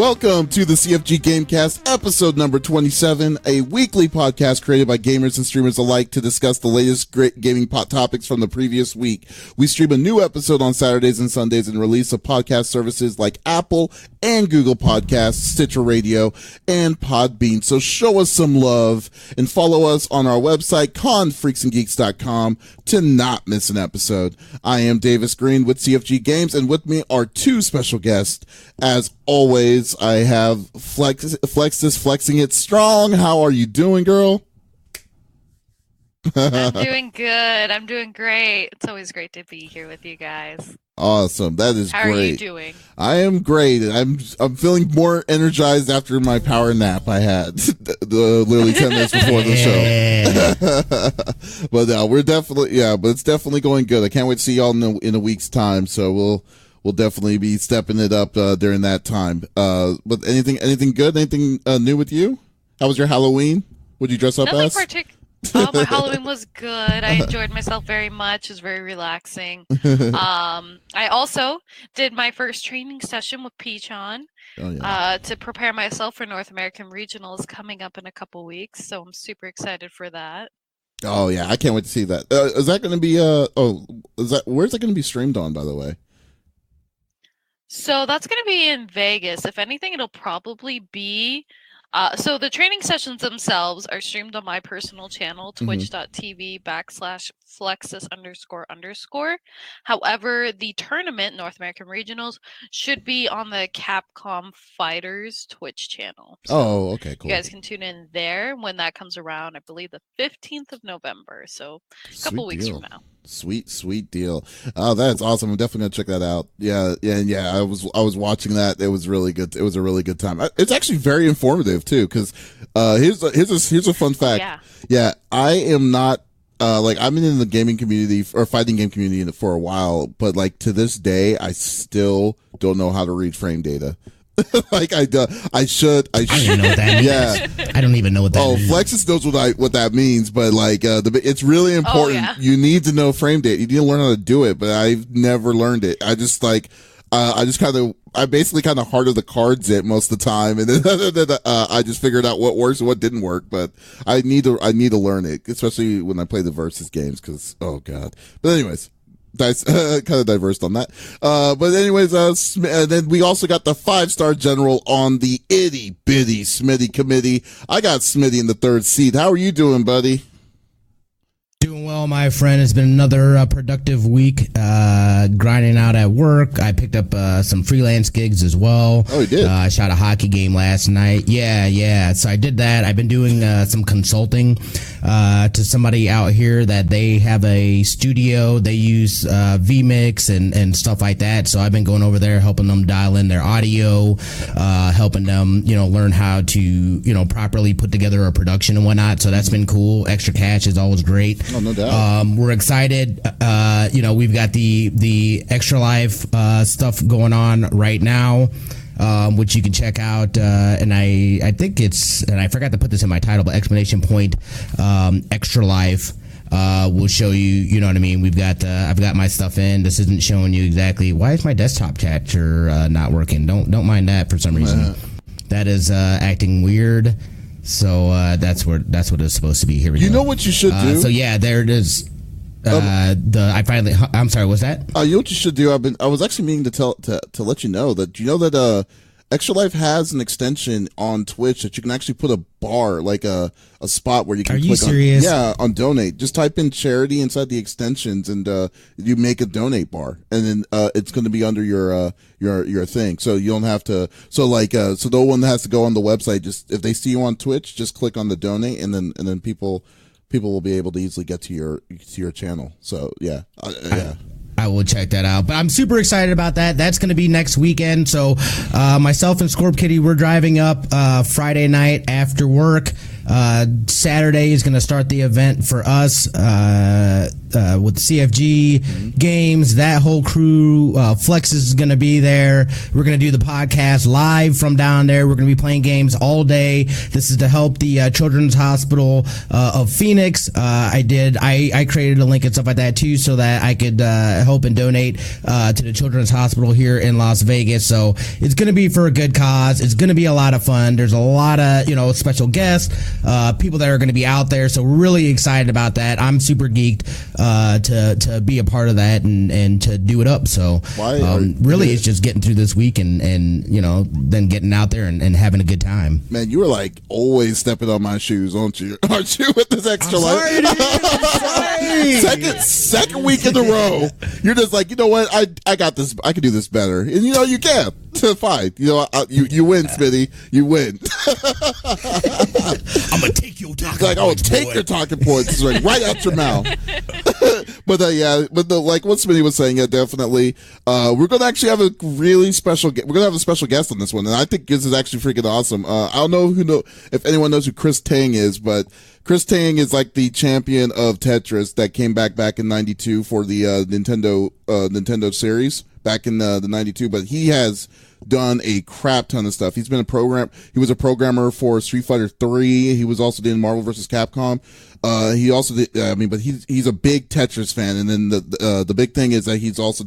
Welcome to the CFG Gamecast, episode number 27, a weekly podcast created by gamers and streamers alike to discuss the latest great gaming topics from the previous week. We stream a new episode on Saturdays and Sundays and release of podcast services like Apple and Google Podcasts, Stitcher Radio, and Podbean. So show us some love and follow us on our website, confreaksandgeeks.com, to not miss an episode. I am Davis Green with CFG Games, and with me are two special guests. As always, I have Flexiss flexing it strong. How are you doing, girl? I'm doing good. I'm doing great. It's always great to be here with you guys. Awesome. That is great. How are you doing? I am great. I'm feeling more energized after my power nap I had literally 10 minutes before the show. But we're definitely, but it's definitely going good. I can't wait to see y'all in a week's time. So we'll definitely be stepping it up during that time. But anything good? Anything new with you? How was your Halloween? What'd you dress up as? Oh, my Halloween was good. I enjoyed myself very much. It was very relaxing. I also did my first training session with Peachon to prepare myself for North American Regionals coming up in a couple weeks. So I'm super excited for that. Oh yeah, I can't wait to see that. Is that going to be where's it going to be streamed on, by the way? So that's going to be in Vegas. If anything, it'll probably be. So the training sessions themselves are streamed on my personal channel, twitch.tv/Flexiss__. However, the tournament, North American Regionals, should be on the Capcom Fighters Twitch channel. So okay, cool. You guys can tune in there when that comes around, I believe the 15th of November. So a couple weeks from now. Sweet deal. Oh, that's awesome. I'm definitely gonna check that out. Yeah. I was watching that. It was really good. It was a really good time. It's actually very informative too, because here's a fun fact. Yeah, I am not I've been in the gaming community or fighting game community for a while, but like to this day, I still don't know how to read frame data. I should. I don't even know what that means. Yeah. I don't even know what that means. Flexiss knows what that means, but it's really important. Oh, yeah. You need to know frame data. You need to learn how to do it, but I've never learned it. I basically kind of hearted the cards it most of the time, and then I just figured out what works and what didn't work. But I need to learn it, especially when I play the versus games, because oh god. But anyways. Kind of diversed on that. But anyways, then we also got the 5-star general on the itty bitty Smitty committee. I got Smitty in the third seat. How are you doing, buddy? Doing well, my friend. It's been another productive week, grinding out at work. I picked up some freelance gigs as well. Oh, you did? I shot a hockey game last night. Yeah. So I did that. I've been doing some consulting to somebody out here that they have a studio. They use vMix and stuff like that. So I've been going over there helping them dial in their audio, helping them, learn how to, properly put together a production and whatnot. So that's been cool. Extra cash is always great. Oh, no doubt. We're excited. We've got the Extra Life stuff going on right now, which you can check out. And I think and I forgot to put this in my title, but exclamation point Extra Life will show you. You know what I mean? We've got I've got my stuff in. This isn't showing you exactly. Why is my desktop capture not working? Don't mind that for some reason. That is acting weird. So that's what it's supposed to be. Here we go. You know what you should do? So yeah, there it is. I'm sorry, what's that? You know what you should do? I was actually meaning to let you know that Extra Life has an extension on Twitch that you can actually put a bar, like a spot where you can click on. Are you serious? On donate. Just type in charity inside the extensions, and you make a donate bar, and then it's going to be under your thing, so you don't have to. So no one has to go on the website. Just if they see you on Twitch, just click on the donate, and then people will be able to easily get to your channel. So yeah. I will check that out. But I'm super excited about that. That's going to be next weekend. So myself and Scorp Kitty, we're driving up Friday night after work. Saturday is going to start the event for us with CFG Games. That whole crew, Flexiss is going to be there. We're going to do the podcast live from down there. We're going to be playing games all day. This is to help the Children's Hospital of Phoenix. I created a link and stuff like that too, so that I could help and donate to the Children's Hospital here in Las Vegas. So it's going to be for a good cause. It's going to be a lot of fun. There's a lot of special guests, people that are going to be out there. So we're really excited about that. I'm super geeked to be a part of that and to do it up. So really, it's just getting through this week and then getting out there and having a good time. Man, you were like always stepping on my shoes, aren't you? Aren't you with this extra life? Second week in a row, you're just like, you know what? I got this. I can do this better, and you can. Fine. You win, Smitty. You win. I'm gonna take your talking points. Like, I'll take your talking points right out your mouth. But like what Smitty was saying, definitely. We're gonna actually have a really special. We're gonna have a special guest on this one, and I think this is actually freaking awesome. I don't know if anyone knows who Chris Tang is, but Chris Tang is like the champion of Tetris that came back in '92 for the Nintendo series back in the '92. But he has done a crap ton of stuff. He was a programmer for Street Fighter 3. He was also doing Marvel vs. Capcom. He also did, but he's a big Tetris fan. And then the big thing is that he's also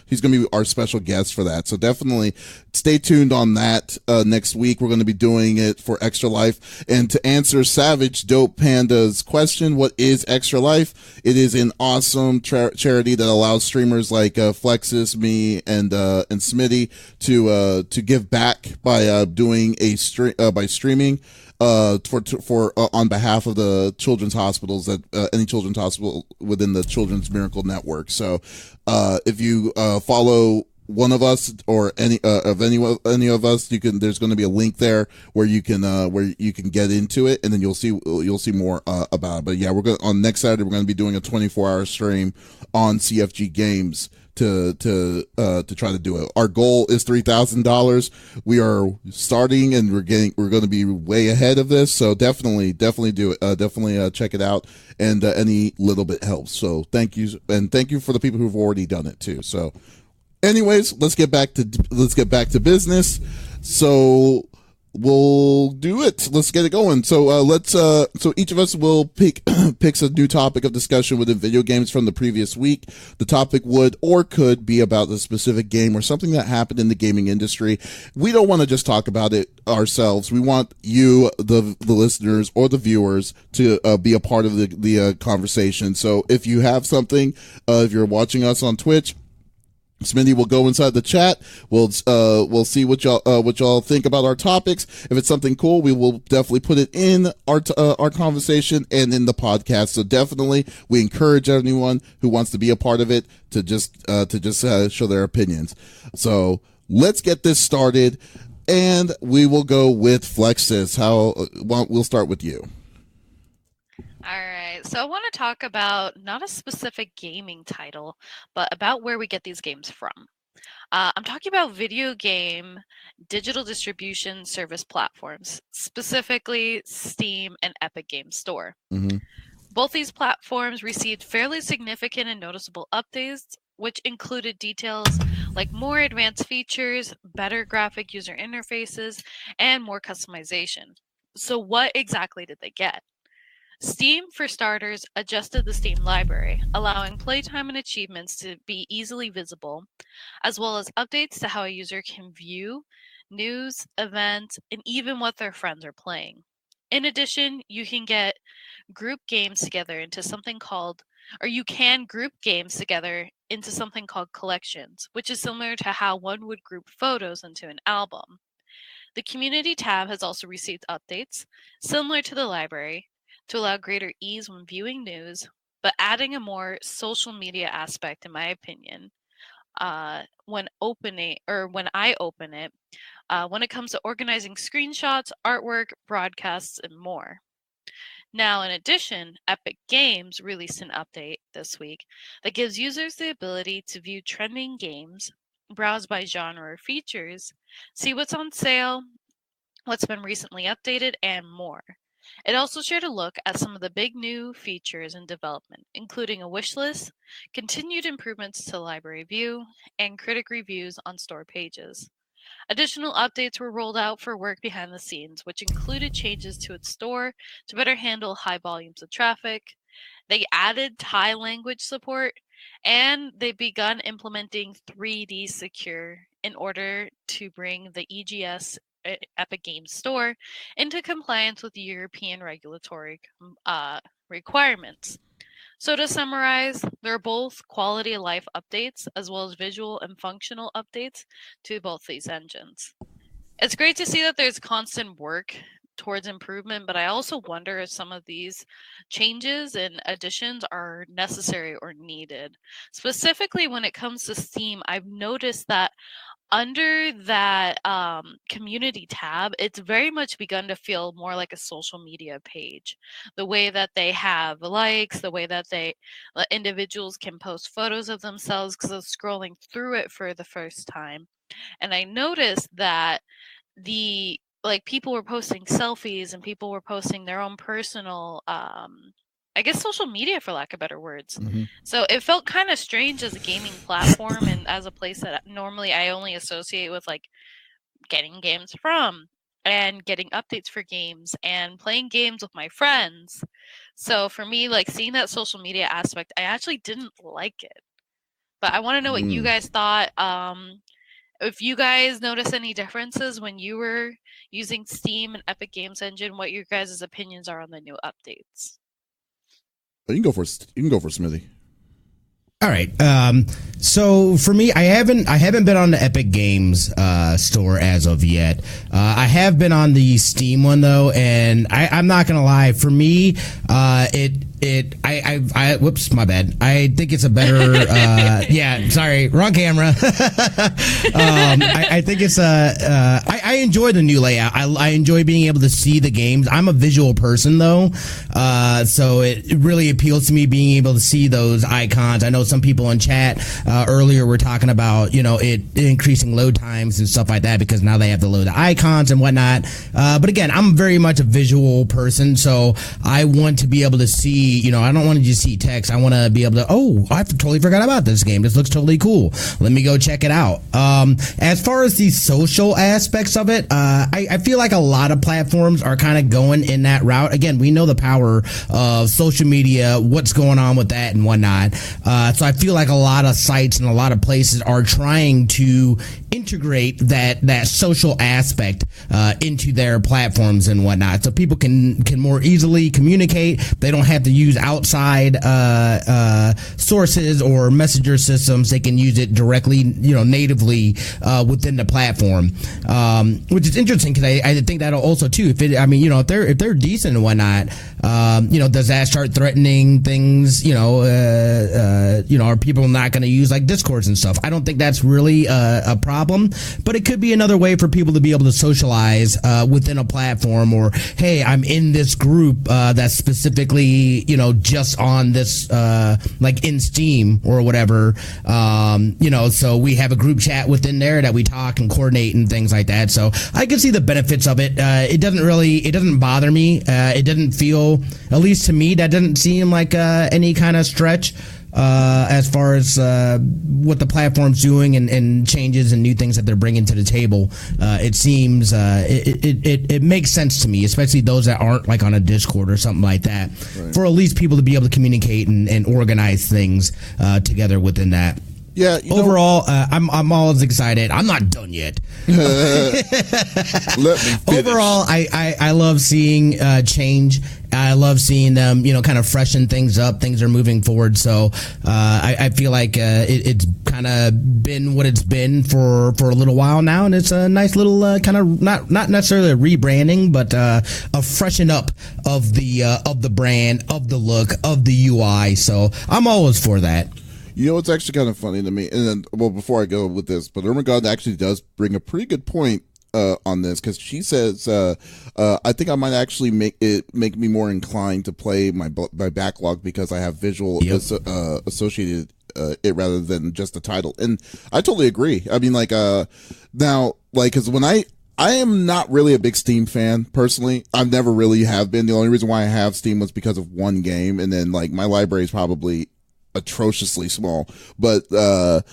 he's going to be our special guest for that. So definitely stay tuned on that. Next week, we're going to be doing it for Extra Life. And to answer Savage Dope Panda's question, what is Extra Life? It is an awesome charity that allows streamers like Flexiss, me, and Smitty to give back by doing by streaming for on behalf of the children's hospitals that any children's hospital within the Children's Miracle Network. So if you follow one of us or any of us, there's going to be a link there where you can get into it, and then you'll see more about it. But yeah, on next Saturday we're going to be doing a 24-hour stream on CFG Games to try to do it. Our goal is $3,000. We are starting, and we're going to be way ahead of this. So definitely do it. Definitely check it out, and any little bit helps. So thank you, and thank you for the people who've already done it too. So, anyways, let's get back to business. So we'll do it. Let's get it going. So so each of us will picks a new topic of discussion within video games from the previous week. The topic would or could be about a specific game or something that happened in the gaming industry. We don't want to just talk about it ourselves. We want you, the listeners or the viewers, to be a part of the conversation. So if you have something, if you're watching us on Twitch, Smitty will go inside the chat. We'll see what y'all think about our topics. If it's something cool, we will definitely put it in our conversation and in the podcast. So definitely, we encourage anyone who wants to be a part of it to just show their opinions. So let's get this started, and we will go with Flexiss. We'll start with you. All right, so I want to talk about not a specific gaming title, but about where we get these games from. I'm talking about video game digital distribution service platforms, specifically Steam and Epic Games Store. Mm-hmm. Both these platforms received fairly significant and noticeable updates, which included details like more advanced features, better graphic user interfaces, and more customization. So what exactly did they get? Steam, for starters, adjusted the Steam library, allowing playtime and achievements to be easily visible, as well as updates to how a user can view news, events, and even what their friends are playing. In addition, you can group games together into something called collections, which is similar to how one would group photos into an album. The community tab has also received updates, similar to the library, to allow greater ease when viewing news, but adding a more social media aspect, in my opinion, when I open it, when it comes to organizing screenshots, artwork, broadcasts, and more. Now, in addition, Epic Games released an update this week that gives users the ability to view trending games, browse by genre or features, see what's on sale, what's been recently updated, and more. It also shared a look at some of the big new features in development, including a wish list, continued improvements to library view, and critic reviews on store pages. Additional updates were rolled out for work behind the scenes, which included changes to its store to better handle high volumes of traffic. They added Thai language support, and they've begun implementing 3D Secure in order to bring the EGS Epic Games Store into compliance with European regulatory requirements. So to summarize, they're both quality of life updates as well as visual and functional updates to both these engines. It's great to see that there's constant work towards improvement, but I also wonder if some of these changes and additions are necessary or needed. Specifically when it comes to Steam, I've noticed that under that community tab, it's very much begun to feel more like a social media page. The way that they have likes, the way that individuals can post photos of themselves, because I was scrolling through it for the first time. And I noticed that people were posting selfies and people were posting their own personal I guess social media, for lack of better words. Mm-hmm. So it felt kind of strange as a gaming platform and as a place that normally I only associate with like getting games from and getting updates for games and playing games with my friends. So for me, like seeing that social media aspect, I actually didn't like it. But I want to know what you guys thought. If you guys notice any differences when you were using Steam and Epic Games Engine, what your guys' opinions are on the new updates. You can go for Smithy. All right. So for me, I haven't been on the Epic Games store as of yet. I have been on the Steam one though, and I'm not gonna lie. For me, whoops, my bad. I think it's a better. Yeah, sorry, wrong camera. I think it's I enjoy the new layout. I enjoy being able to see the games. I'm a visual person though, so it really appeals to me being able to see those icons. I know some people in chat earlier were talking about it increasing load times and stuff like that because now they have to load the icons and whatnot. But again, I'm very much a visual person, so I want to be able to see. I don't want to just see text. I want to be able to, I totally forgot about this game. This looks totally cool. Let me go check it out. As far as the social aspects of it, I feel like a lot of platforms are kind of going in that route. Again, we know the power of social media, what's going on with that and whatnot. So I feel like a lot of sites and a lot of places are trying to integrate that social aspect into their platforms and whatnot, so people can more easily communicate. They don't have to use outside sources or messenger systems. They can use it directly, natively within the platform, which is interesting because I think that'll also too. If they're decent and whatnot, does that start threatening things? Are people not going to use like Discords and stuff? I don't think that's really a problem, but it could be another way for people to be able to socialize within a platform. Or, hey, I'm in this group that's specifically, just on this, like in Steam or whatever. So we have a group chat within there that we talk and coordinate and things like that. So I can see the benefits of it. It doesn't bother me. It doesn't feel, at least to me, that doesn't seem like any kind of stretch. As far as what the platform's doing and changes and new things that they're bringing to the table, it seems it makes sense to me, especially those that aren't like on a Discord or something like that, right. For at least people to be able to communicate and organize things together within that. Yeah. Overall, I'm always excited. I'm not done yet. Let me finish. Overall, I love seeing change. I love seeing them, kind of freshen things up. Things are moving forward. So I feel like it's kind of been what it's been for a little while now, and it's a nice little kind of not necessarily a rebranding, but a freshen up of the brand, of the look, of the UI. So I'm always for that. It's actually kind of funny to me. And then, before I go with this, but Irma God actually does bring a pretty good point on this, because she says, I think I might actually make me more inclined to play my backlog because I have visual associated it rather than just the title. And I totally agree. I mean, now, because when I I am not really a big Steam fan personally. I've never really have been. The only reason why I have Steam was because of one game, and then like my library is probably atrociously small. But the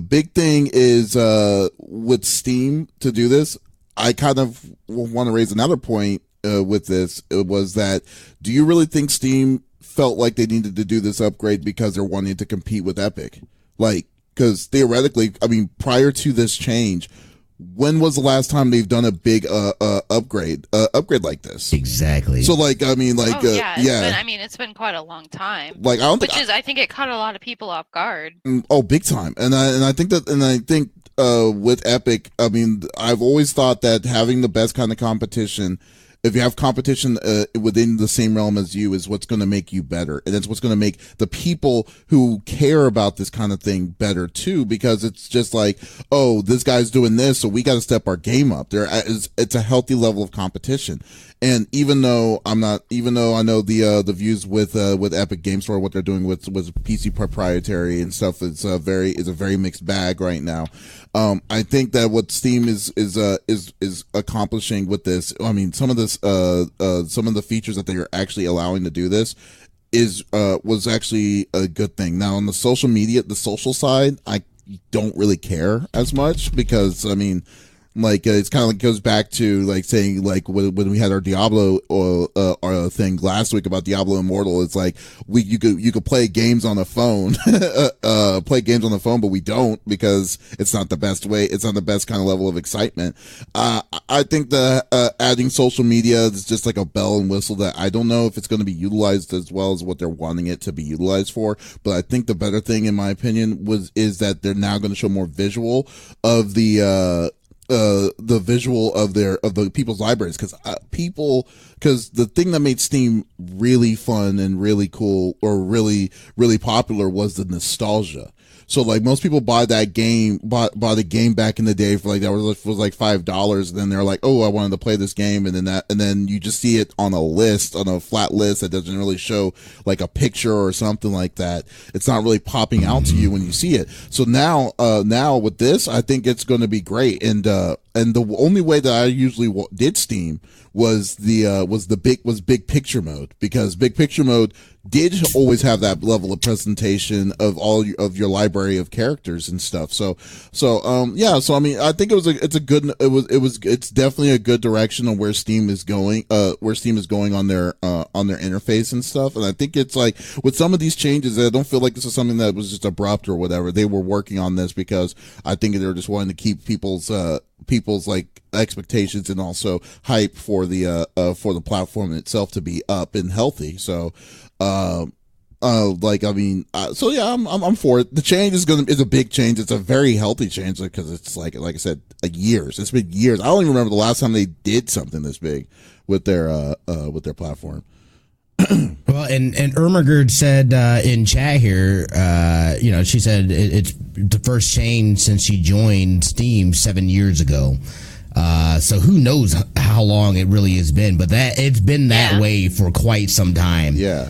big thing is with Steam to do this. I kind of want to raise another point with this. It was that, do you really think Steam felt like they needed to do this upgrade because they're wanting to compete with Epic? Like, because theoretically, I mean, prior to this change, when was the last time they've done a big upgrade like this? Exactly. So like, I mean, like, it's been quite a long time. Like, I think it caught a lot of people off guard. Oh, big time. And I think with Epic, I mean, I've always thought that having the best kind of competition, if you have competition within the same realm as you, is what's going to make you better. And it's what's going to make the people who care about this kind of thing better too, because it's just like, oh, this guy's doing this, so we got to step our game up. It's a healthy level of competition. And even though I know the views with Epic Game Store, what they're doing with PC proprietary and stuff is a very mixed bag right now. I think that what Steam is accomplishing with this, I mean, some of the features that they are actually allowing to do this was actually a good thing. Now on the social side, I don't really care as much, because I mean, like, it's kind of like goes back to like saying, like, when we had our Diablo thing last week about Diablo Immortal. It's like you could play games on the phone, but we don't, because it's not the best way. It's not the best kind of level of excitement. I think the adding social media is just like a bell and whistle that I don't know if it's going to be utilized as well as what they're wanting it to be utilized for. But I think the better thing, in my opinion, is that they're now going to show more visual of the visual of the people's libraries, because the thing that made Steam really fun and really cool, or really popular, was the nostalgia. So like, most people bought the game back in the day for like, that was like $5, and then they're like, oh, I wanted to play this game, and then you just see it on a flat list that doesn't really show like a picture or something like that. It's not really popping out to you when you see it. So now with this, I think it's going to be great. And the only way that I usually did Steam was big picture mode, because big picture mode did always have that level of presentation of all of your library of characters and stuff. So I mean, I think it's definitely a good direction on where Steam is going on their interface and stuff. And I think it's like, with some of these changes, I don't feel like this is something that was just abrupt or whatever. They were working on this because I think they were just wanting to keep people's like expectations and also hype for the platform itself to be up and healthy. So like, I mean, so yeah, I'm for it. The change is a big change. It's a very healthy change, because it's like I said, years. It's been years. I don't even remember the last time they did something this big with their platform. Well, and Ermagerd said in chat here, she said it's the first change since she joined Steam 7 years ago. So who knows how long it really has been, but it's been that way for quite some time. Yeah.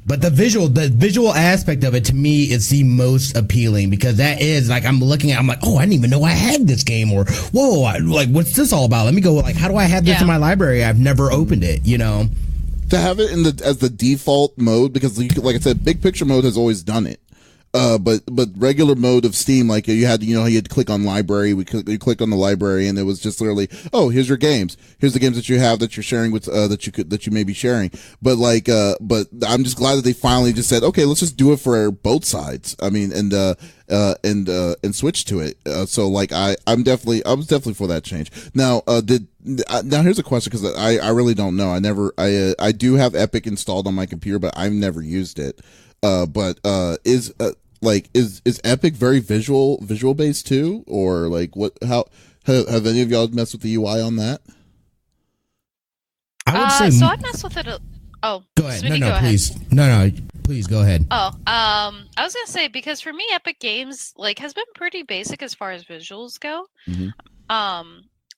But the visual aspect of it, to me, is the most appealing, because that is like, I'm looking at, I'm like, oh, I didn't even know I had this game, or whoa, like, what's this all about? Let me go, like, how do I have this in my library? I've never opened it, To have it as the default mode, because like I said, big picture mode has always done it. But regular mode of Steam, like you had to click on library. You clicked on the library, and it was just literally, oh, here's your games. Here's the games that you have that you're sharing with that you may be sharing. But but I'm just glad that they finally just said, okay, let's just do it for both sides. I mean, and switch to it. So like, I was definitely for that change. Now, now here's a question, because I really don't know. I do have Epic installed on my computer, but I've never used it. Is Epic very visual based too, or like what? How have any of y'all messed with the UI on that? I would say so. I've messed with it. Oh, go ahead. Smitty, No, please. No, please go ahead. Oh, I was gonna say, because for me, Epic Games has been pretty basic as far as visuals go. Mm-hmm.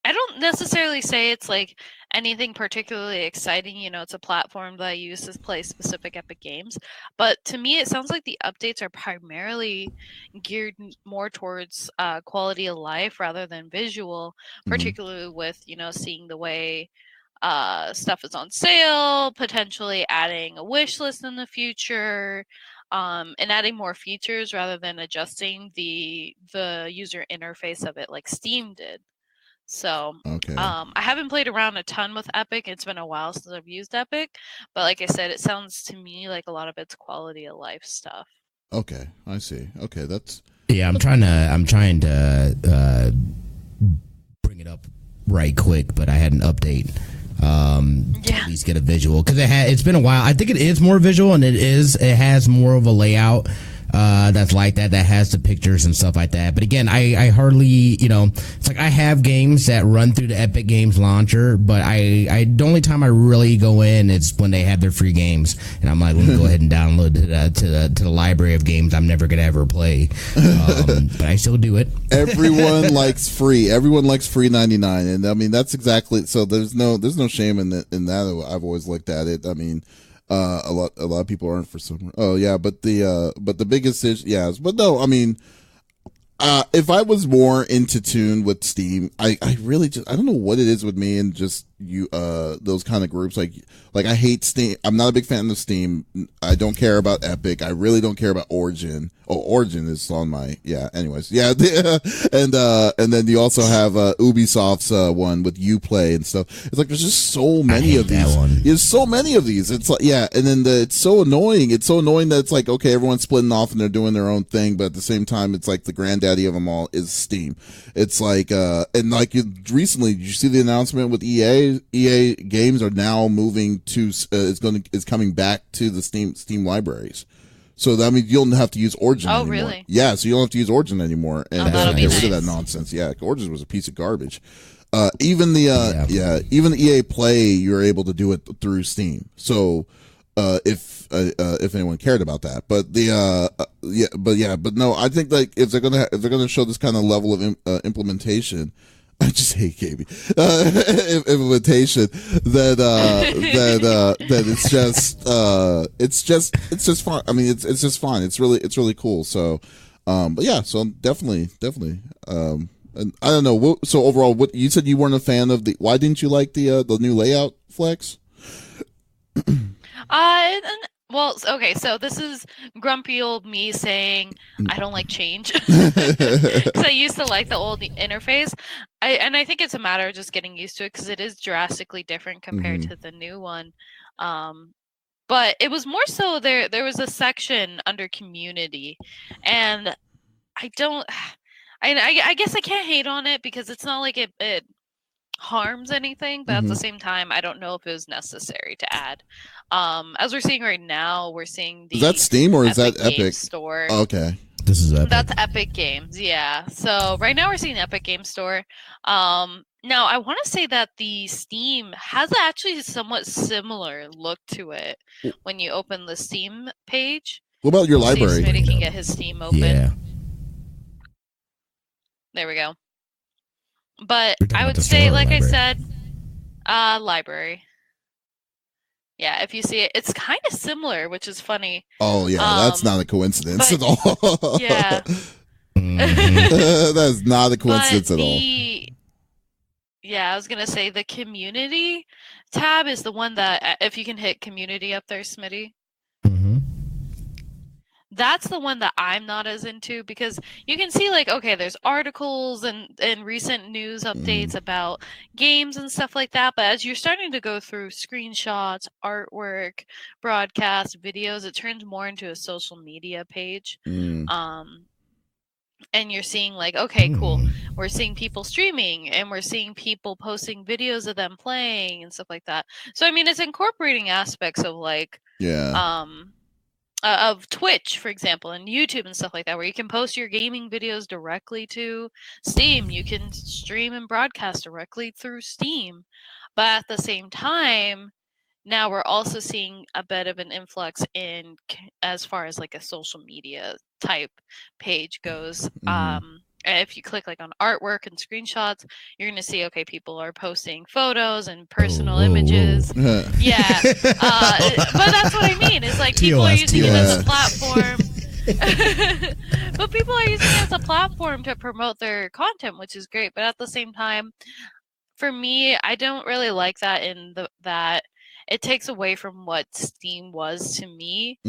I don't necessarily say it's like anything particularly exciting. You know, it's a platform that I use to play specific Epic games. But to me, it sounds like the updates are primarily geared more towards quality of life rather than visual, particularly with, you know, seeing the way stuff is on sale, potentially adding a wish list in the future, and adding more features rather than adjusting the user interface of it like Steam did. So, I haven't played around a ton with Epic. It's been a while since I've used Epic, but like I said, it sounds to me like a lot of it's quality of life stuff. Okay, I see. Okay, that's I'm trying to bring it up right quick, but I had an update. To at least get a visual, because it's been a while. I think it is more visual, and it has more of a layout that's like that has the pictures and stuff like that. But again, I hardly, you know, it's like I have games that run through the Epic Games launcher, but I the only time I really go in is when they have their free games, and I'm like, let me go ahead and download to the library of games I'm never gonna ever play. But I still do it. Everyone likes free. Everyone likes free 99, and I mean that's exactly. So there's no shame in that. I've always looked at it. I mean, a lot of people aren't for some. Oh yeah, but the biggest issue, yes, but no, I mean, if I was more into tune with Steam, I really just, I don't know what it is with me and just those kind of groups, like I hate Steam. I'm not a big fan of Steam. I don't care about Epic. I really don't care about Origin. Oh, Origin is on my, anyways. And then you also have Ubisoft's one with Uplay and stuff. It's like there's just so many of these. There's so many of these. It's like, and then it's so annoying. It's so annoying that it's like, okay, everyone's splitting off and they're doing their own thing, but at the same time it's like the granddaddy of them all is Steam. It's like and like recently, did you see the announcement with EA? EA games are now moving to is coming back to the Steam libraries. So that means you don't have to use Origin anymore. Really? Yeah, so you don't have to use Origin anymore and that'll get be rid of that nonsense. Yeah, Origin was a piece of garbage. Even the even the EA Play, you're able to do it through Steam. So if anyone cared about that, but but no, I think like if they're gonna show this kind of level of implementation, I just hate gaming implementation. That it's just fun. I mean, it's just fun. It's really cool. So, but yeah, so definitely. And I don't know. So overall, what you said you weren't a fan of the? Why didn't you like the new layout, Flex? Well, okay, so this is grumpy old me saying I don't like change. Because I used to like the old interface. I think it's a matter of just getting used to it because it is drastically different compared to the new one. But it was more so there was a section under community, and I guess I can't hate on it because it's not like it harms anything, but at the same time, I don't know if it was necessary to add. As we're seeing right now, we're seeing the is that Steam or is that Epic Store? Oh, okay, this is Epic. That's Epic Games, yeah. So right now we're seeing Epic Games Store. Now I want to say that the Steam has actually a somewhat similar look to it when you open the Steam page. What about your library? Smitty can get his Steam open. Yeah. There we go. But I would say, like I said, library. Yeah, if you see it, it's kind of similar, which is funny. Oh yeah, that's not a coincidence at all. Yeah. That's not a coincidence at all. Yeah, I was gonna say the community tab is the one that, if you can hit community up there, Smitty. That's the one that I'm not as into because you can see like, okay, there's articles and recent news updates about games and stuff like that. But as you're starting to go through screenshots, artwork, broadcasts, videos, it turns more into a social media page. And you're seeing like, okay, cool. We're seeing people streaming and we're seeing people posting videos of them playing and stuff like that. So, I mean, it's incorporating aspects of like, of Twitch, for example, and YouTube and stuff like that, where you can post your gaming videos directly to Steam. You can stream and broadcast directly through Steam. But at the same time, now we're also seeing a bit of an influx in as far as like a social media type page goes. if you click like on artwork and screenshots, you're going to see, okay, people are posting photos and personal images. Yeah. But that's what I mean. It's like people are using it as a platform. But people are using it as a platform to promote their content, which is great. But at the same time, for me, I don't really like that that it takes away from what Steam was to me,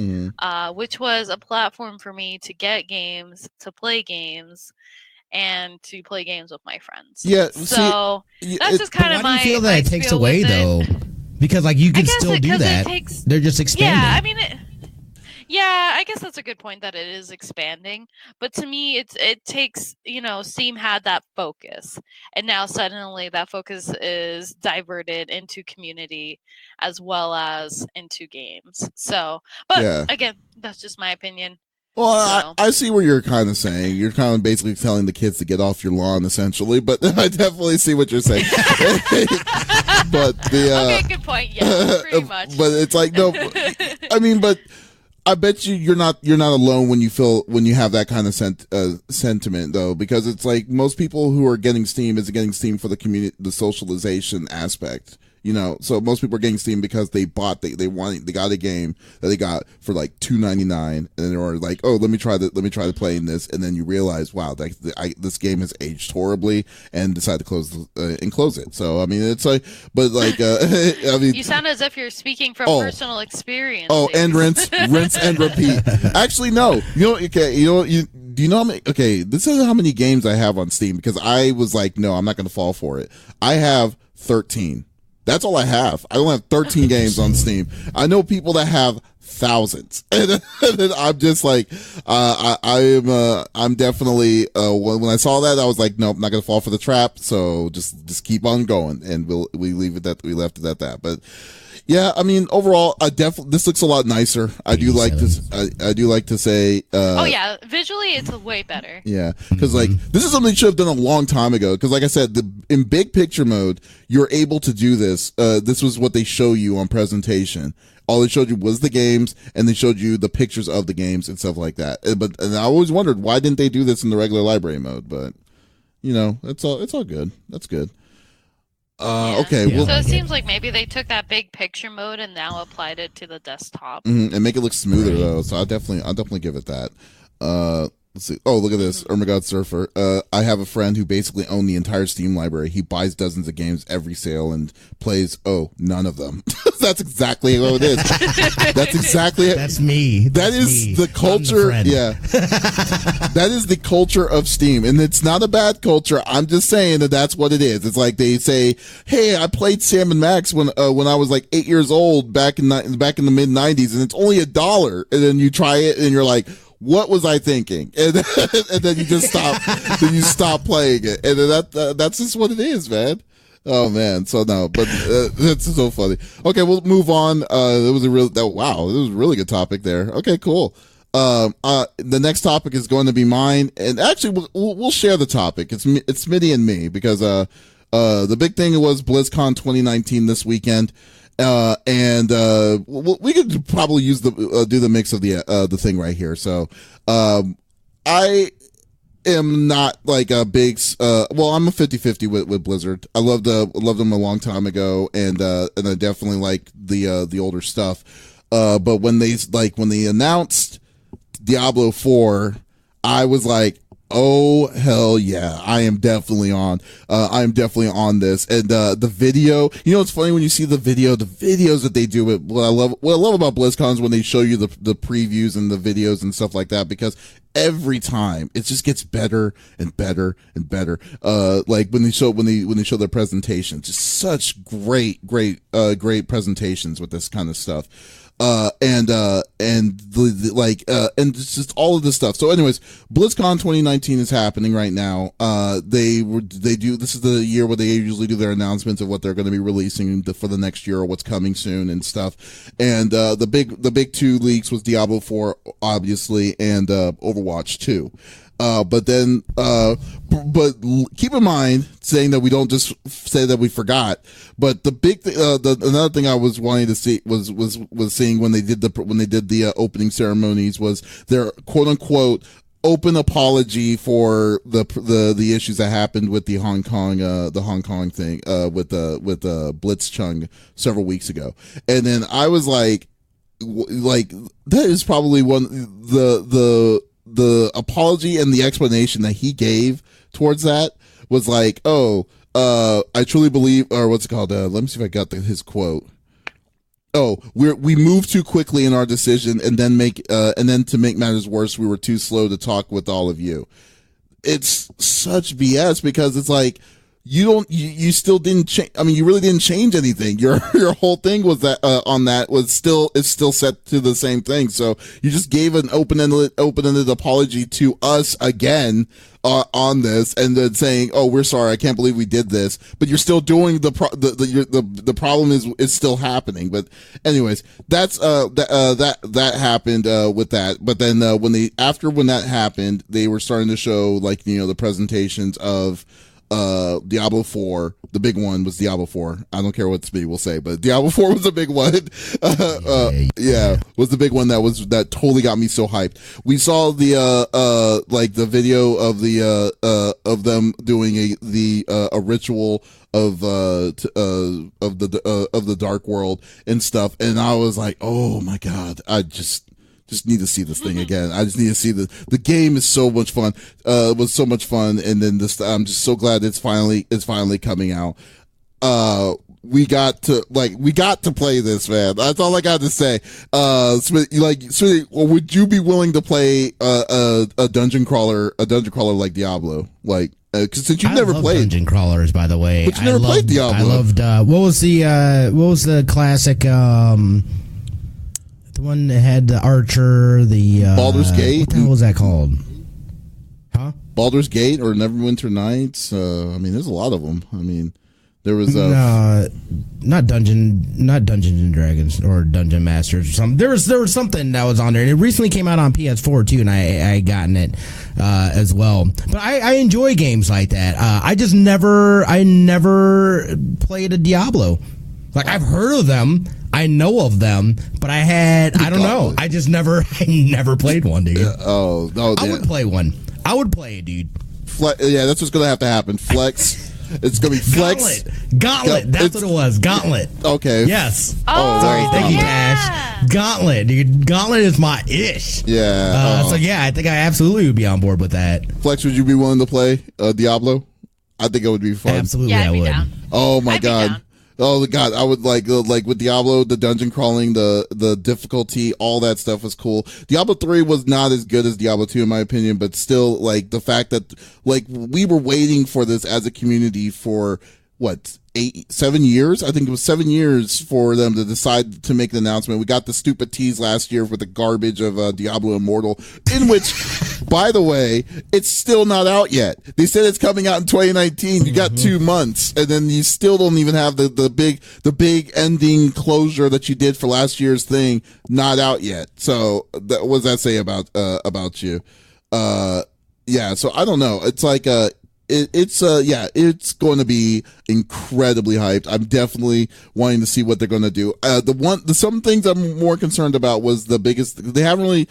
which was a platform for me to get games, to play games, and to play games with my friends. Yeah. So that's just kind of my. Why do you feel that it takes away though? Because like you can still do that. They're just expanding. Yeah, I mean. Yeah, I guess that's a good point that it is expanding. But to me, it takes, Steam had that focus. And now suddenly that focus is diverted into community as well as into games. So, but again, that's just my opinion. Well, I see what you're kind of saying. You're kind of basically telling the kids to get off your lawn, essentially. But I definitely see what you're saying. But okay, good point. Yeah, pretty much. But it's like, no, I mean, but I bet you're not alone when you have that kind of sentiment though, because it's like most people who are getting Steam is getting Steam for the community, the socialization aspect. So most people are getting Steam because they got a game that they got for like $2.99, and they were like, oh, let me try playing this, and then you realize, wow, this game has aged horribly, and decide to close it. So I mean, it's like, but like, I mean, you sound as if you're speaking from personal experience. Oh, and rinse and repeat. Actually, no. Okay. Do you know how many? Okay, this is how many games I have on Steam, because I was like, no, I'm not going to fall for it. I have 13. That's all I have. I don't have 13 games on Steam. I know people that have thousands, and I'm just like, I'm definitely. When I saw that, I was like, nope, I'm not gonna fall for the trap. So just keep on going, and we left it at that. But yeah, I mean, overall, this looks a lot nicer. I do like this. I do like to say. Oh yeah, visually it's way better. Yeah, because like this is something they should have done a long time ago. Because like I said, in big picture mode, you're able to do this. This was what they show you on presentation. All they showed you was the games, and they showed you the pictures of the games and stuff like that. And I always wondered, why didn't they do this in the regular library mode? But it's all good. That's good. Okay. Yeah. So it seems like maybe they took that big picture mode and now applied it to the desktop and make it look smoother though. So I'll definitely give it that. Let's see. Oh, look at this. Ermagod Surfer. I have a friend who basically owned the entire Steam library. He buys dozens of games every sale and plays, none of them. That's exactly what it is. That's exactly it. That's me. That's the culture. Yeah. That is the culture of Steam. And it's not a bad culture. I'm just saying that's what it is. It's like they say, hey, I played Sam & Max when I was like 8 years old back in the mid 90s, and it's only $1. And then you try it and you're like, what was I thinking? And then you just stop. Then you stop playing it, and then that's just what it is, man. Oh man, so no, but that's so funny. Okay, we'll move on. It was a really good topic there. Okay, cool. The next topic is going to be mine, and actually we'll share the topic. It's Smitty and me, because the big thing was BlizzCon 2019 this weekend. And we could probably use do the mix of the thing right here. So, I am not like a big, I'm a 50-50 with Blizzard. I loved them a long time ago, and I definitely like the older stuff. But when they announced Diablo 4, I was like, oh hell yeah, I am definitely on this. And the video, it's funny when you see the videos that they do. What I love about BlizzCon is when they show you the previews and the videos and stuff like that, because every time it just gets better and better and better. Like when they show their presentations, just such great presentations with this kind of stuff. And it's just all of this stuff. So anyways, BlizzCon 2019 is happening right now. This is the year where they usually do their announcements of what they're going to be releasing for the next year or what's coming soon and stuff. And, the big two leaks was Diablo 4, obviously, and, Overwatch 2. But keep in mind, saying that we don't just say that we forgot. But the big thing, another thing I was wanting to see was seeing when they did the opening ceremonies was their quote unquote open apology for the issues that happened with the Hong Kong thing with Blitzchung several weeks ago. And then I was like that is probably the apology and the explanation that he gave towards that was like, I truly believe, or what's it called? Let me see if I got his quote. We moved too quickly in our decision, and then to make matters worse, we were too slow to talk with all of you. It's such BS because it's like you still didn't change. I mean, you really didn't change anything. Your whole thing was that is still set to the same thing. So you just gave an open-ended apology to us again on this, and then saying, "Oh, we're sorry. I can't believe we did this." But you're still doing the problem is still happening. But anyways, that happened with that. But then when that happened, they were starting to show the presentations of Diablo 4. The big one was Diablo 4. I don't care what Smitty will say, but Diablo 4 was a big one. Was the big one that totally got me so hyped. We saw the video of of them doing a ritual of the Dark World and stuff, and I was like, oh my god, I just need to see this thing again. I just need to see the game is so much fun. It was so much fun, and then I'm just so glad it's finally coming out. We got to play this, man. That's all I got to say. Smitty, would you be willing to play a dungeon crawler like Diablo? Since you've never played dungeon crawlers, by the way, but you never played Diablo. I loved what was the classic the one that had the archer, the Baldur's Gate. What the hell was that called? Huh? Baldur's Gate or Neverwinter Nights. I mean, there's a lot of them. I mean, there was not Dungeons and Dragons or Dungeon Masters or something. There was something that was on there, and it recently came out on PS4 too, and I gotten it as well. But I enjoy games like that. I never played a Diablo. I've heard of them, I know of them, but I don't know. I never played one, dude. No, I would play one. I would play it, dude. That's what's gonna have to happen. Flex. It's gonna be Flex. Gauntlet. That's what it was. Gauntlet. Okay. Yes. Sorry. Thank you, Cash. Gauntlet, dude. Gauntlet is my ish. Yeah. I think I absolutely would be on board with that. Flex, would you be willing to play Diablo? I think it would be fun. Absolutely, I would. Down. Oh my god. Oh god, I would like with Diablo, the dungeon crawling, the difficulty, all that stuff was cool. Diablo 3 was not as good as Diablo 2 in my opinion, but still the fact that we were waiting for this as a community for 7 years? I think it was 7 years for them to decide to make an announcement. We got the stupid tease last year with the garbage of Diablo Immortal, in which, by the way, it's still not out yet. They said it's coming out in 2019. You got 2 months, and then you still don't even have the big ending closure that you did for last year's thing not out yet. So what does that say about you? So I don't know. It's it's going to be incredibly hyped. I'm definitely wanting to see what they're going to do. Some things I'm more concerned about was the biggest. They haven't really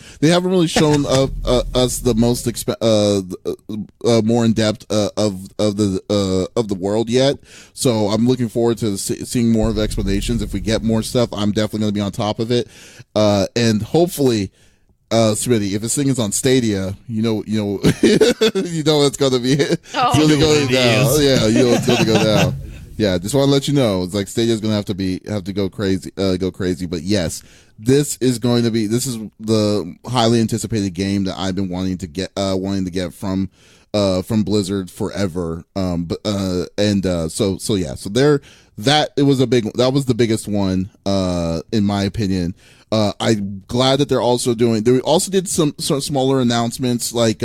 shown us the most more in depth of the world yet. So I'm looking forward to seeing more of explanations. If we get more stuff, I'm definitely going to be on top of it, and hopefully. Smitty, if this thing is on Stadia, you know it's gonna be it's gonna go down. Yeah, it's gonna go down. Yeah, just want to let you know, it's Stadia's gonna have to go crazy. But yes, this is the highly anticipated game that I've been wanting to get from Blizzard forever. So that was the biggest one in my opinion. I'm glad that they also did some smaller announcements Warcraft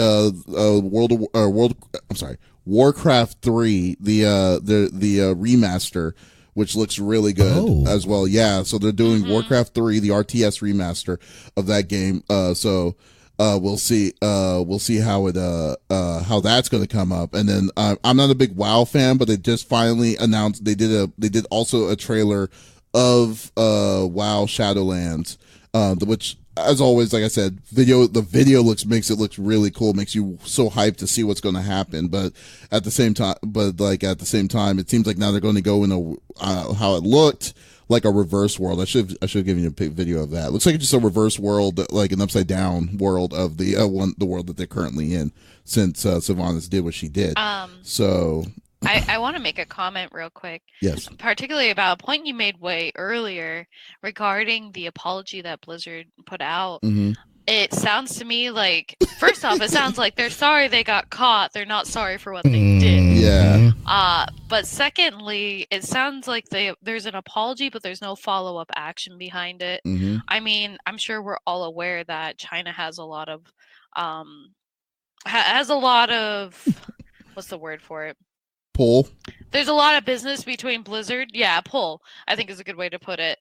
3, the remaster, which looks really good as well. Yeah, so they're doing Warcraft 3, the RTS remaster of that game. So we'll see how that's going to come up. And then I'm not a big WoW fan, but they just finally announced they did also a trailer of WoW Shadowlands, which as always, like I said, the video makes it look really cool, makes you so hyped to see what's going to happen. But at the same time, it seems like now they're going to go in how it looked like a reverse world. I should have given you a video of that. It looks like it's just a reverse world, like an upside down world of the world that they're currently in, since Sylvanas did what she did. So. I want to make a comment real quick. Yes. Particularly about a point you made way earlier regarding the apology that Blizzard put out. Mm-hmm. It sounds to me like, first off, it sounds like they're sorry they got caught. They're not sorry for what they did. Yeah. But secondly, it sounds like there's an apology, but there's no follow-up action behind it. Mm-hmm. I mean, I'm sure we're all aware that China has a lot of, what's the word for it? Pull. There's a lot of business between Blizzard. Yeah, pull, I think is a good way to put it.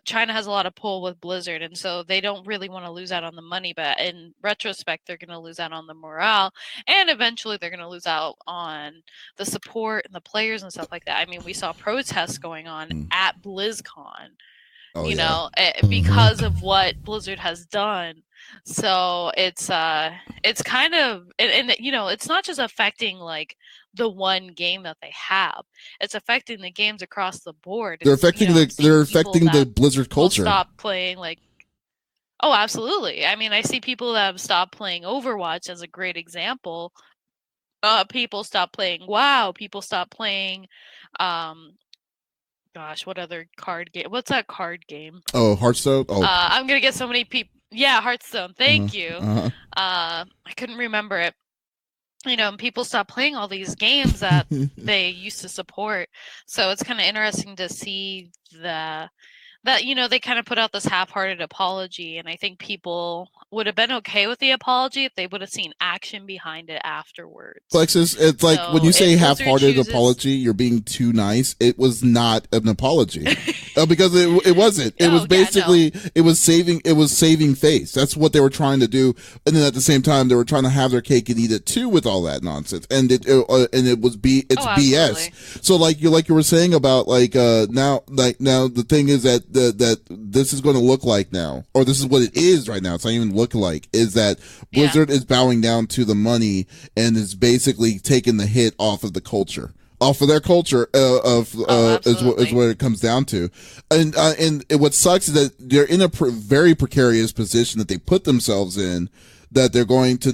China has a lot of pull with Blizzard, and so they don't really want to lose out on the money, but in retrospect, they're going to lose out on the morale, and eventually they're going to lose out on the support and the players and stuff like that. I mean, we saw protests going on at BlizzCon, because of what Blizzard has done. So it's kind of, and it's not just affecting like the one game that they have. It's affecting the games across the board. They're affecting the Blizzard culture. Stop playing like. Oh, absolutely. I mean, I see people that have stopped playing Overwatch as a great example. People stop playing WoW. People stop playing. Gosh, what other card game? What's that card game? Oh, Hearthstone. Oh, I'm gonna get so many people. Yeah, Hearthstone. Thank you. I couldn't remember it. People stop playing all these games that they used to support. So it's kind of interesting to see that they kind of put out this half-hearted apology, and I think people would have been okay with the apology if they would have seen action behind it afterwards. Flexiss, it's like when you say half-hearted apology, you're being too nice. It was not an apology. Because it wasn't. It was basically it was saving face. That's what they were trying to do, and then at the same time they were trying to have their cake and eat it too with all that nonsense. And it's BS. So like you were saying about now the thing is that this is going to look like now, or this is what it is right now. It's not even looking like, is that Blizzard is bowing down to the money and is basically taking the hit off of the culture. Off of their culture is what it comes down to, and what sucks is that they're in a very precarious position that they put themselves in, that they're going to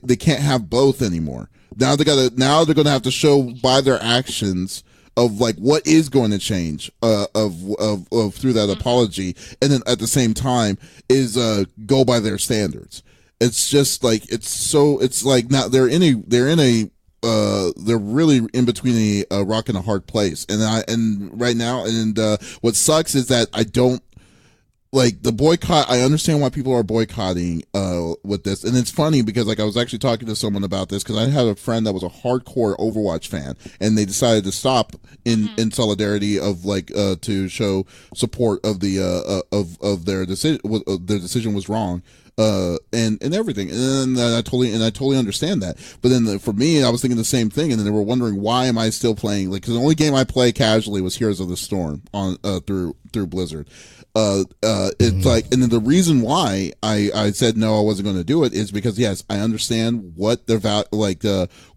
they can't have both anymore. Now they're going to have to show by their actions of like what is going to change of through that apology, and then at the same time is go by their standards. It's just like it's like now they're really in between a rock and a hard place, and right now, what sucks is that I don't like the boycott. I understand why people are boycotting with this, and it's funny because like I was actually talking to someone about this because I had a friend that was a hardcore Overwatch fan, and they decided to stop in solidarity of to show support of the of their decision. Their decision was wrong. And everything, and I totally understand that. But then for me, I was thinking the same thing, and then they were wondering why am I still playing? Like, because the only game I play casually was Heroes of the Storm on through Blizzard. It's like, and then the reason why I said no, I wasn't going to do it is because yes, I understand what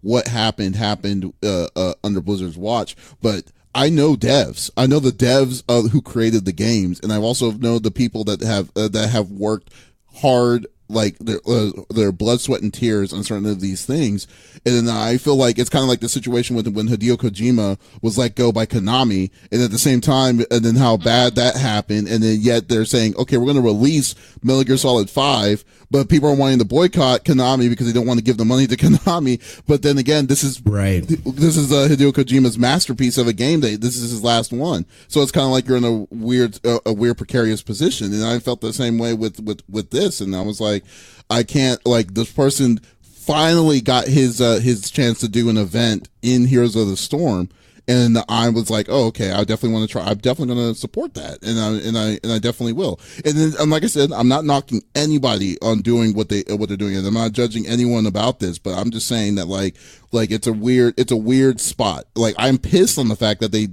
what happened under Blizzard's watch, but I know devs. I know the devs who created the games, and I also know the people that have worked hard, like their blood, sweat, and tears on certain of these things. And then I feel like it's kind of like the situation when Hideo Kojima was let go by Konami, and at the same time, and then how bad that happened, and then yet they're saying, okay, we're going to release Metal Gear Solid 5, but people are wanting to boycott Konami because they don't want to give the money to Konami. But then again, this is Hideo Kojima's masterpiece of a game. This is his last one, so it's kind of like you're in a weird precarious position. And I felt the same way with this, and I was like, I can't, like, this person finally got his chance to do an event in Heroes of the Storm, and I was like, oh, okay, I definitely want to try. I'm definitely going to support that, and I definitely will. And then, like I said, I'm not knocking anybody on doing what they're doing, and I'm not judging anyone about this, but I'm just saying that like it's a weird spot. Like, I'm pissed on the fact that they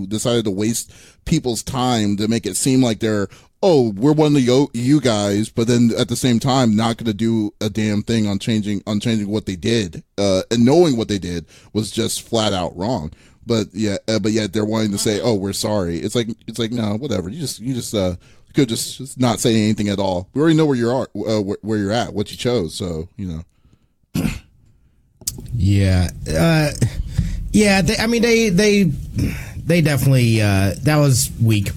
decided to waste people's time to make it seem like they're oh, we're one of you guys, but then at the same time, not going to do a damn thing on changing what they did, and knowing what they did was just flat out wrong. But yet they're wanting to say, oh, we're sorry. It's like no, whatever. You just could just not say anything at all. We already know where you're at, what you chose. So Yeah. Yeah. They definitely, that was weak.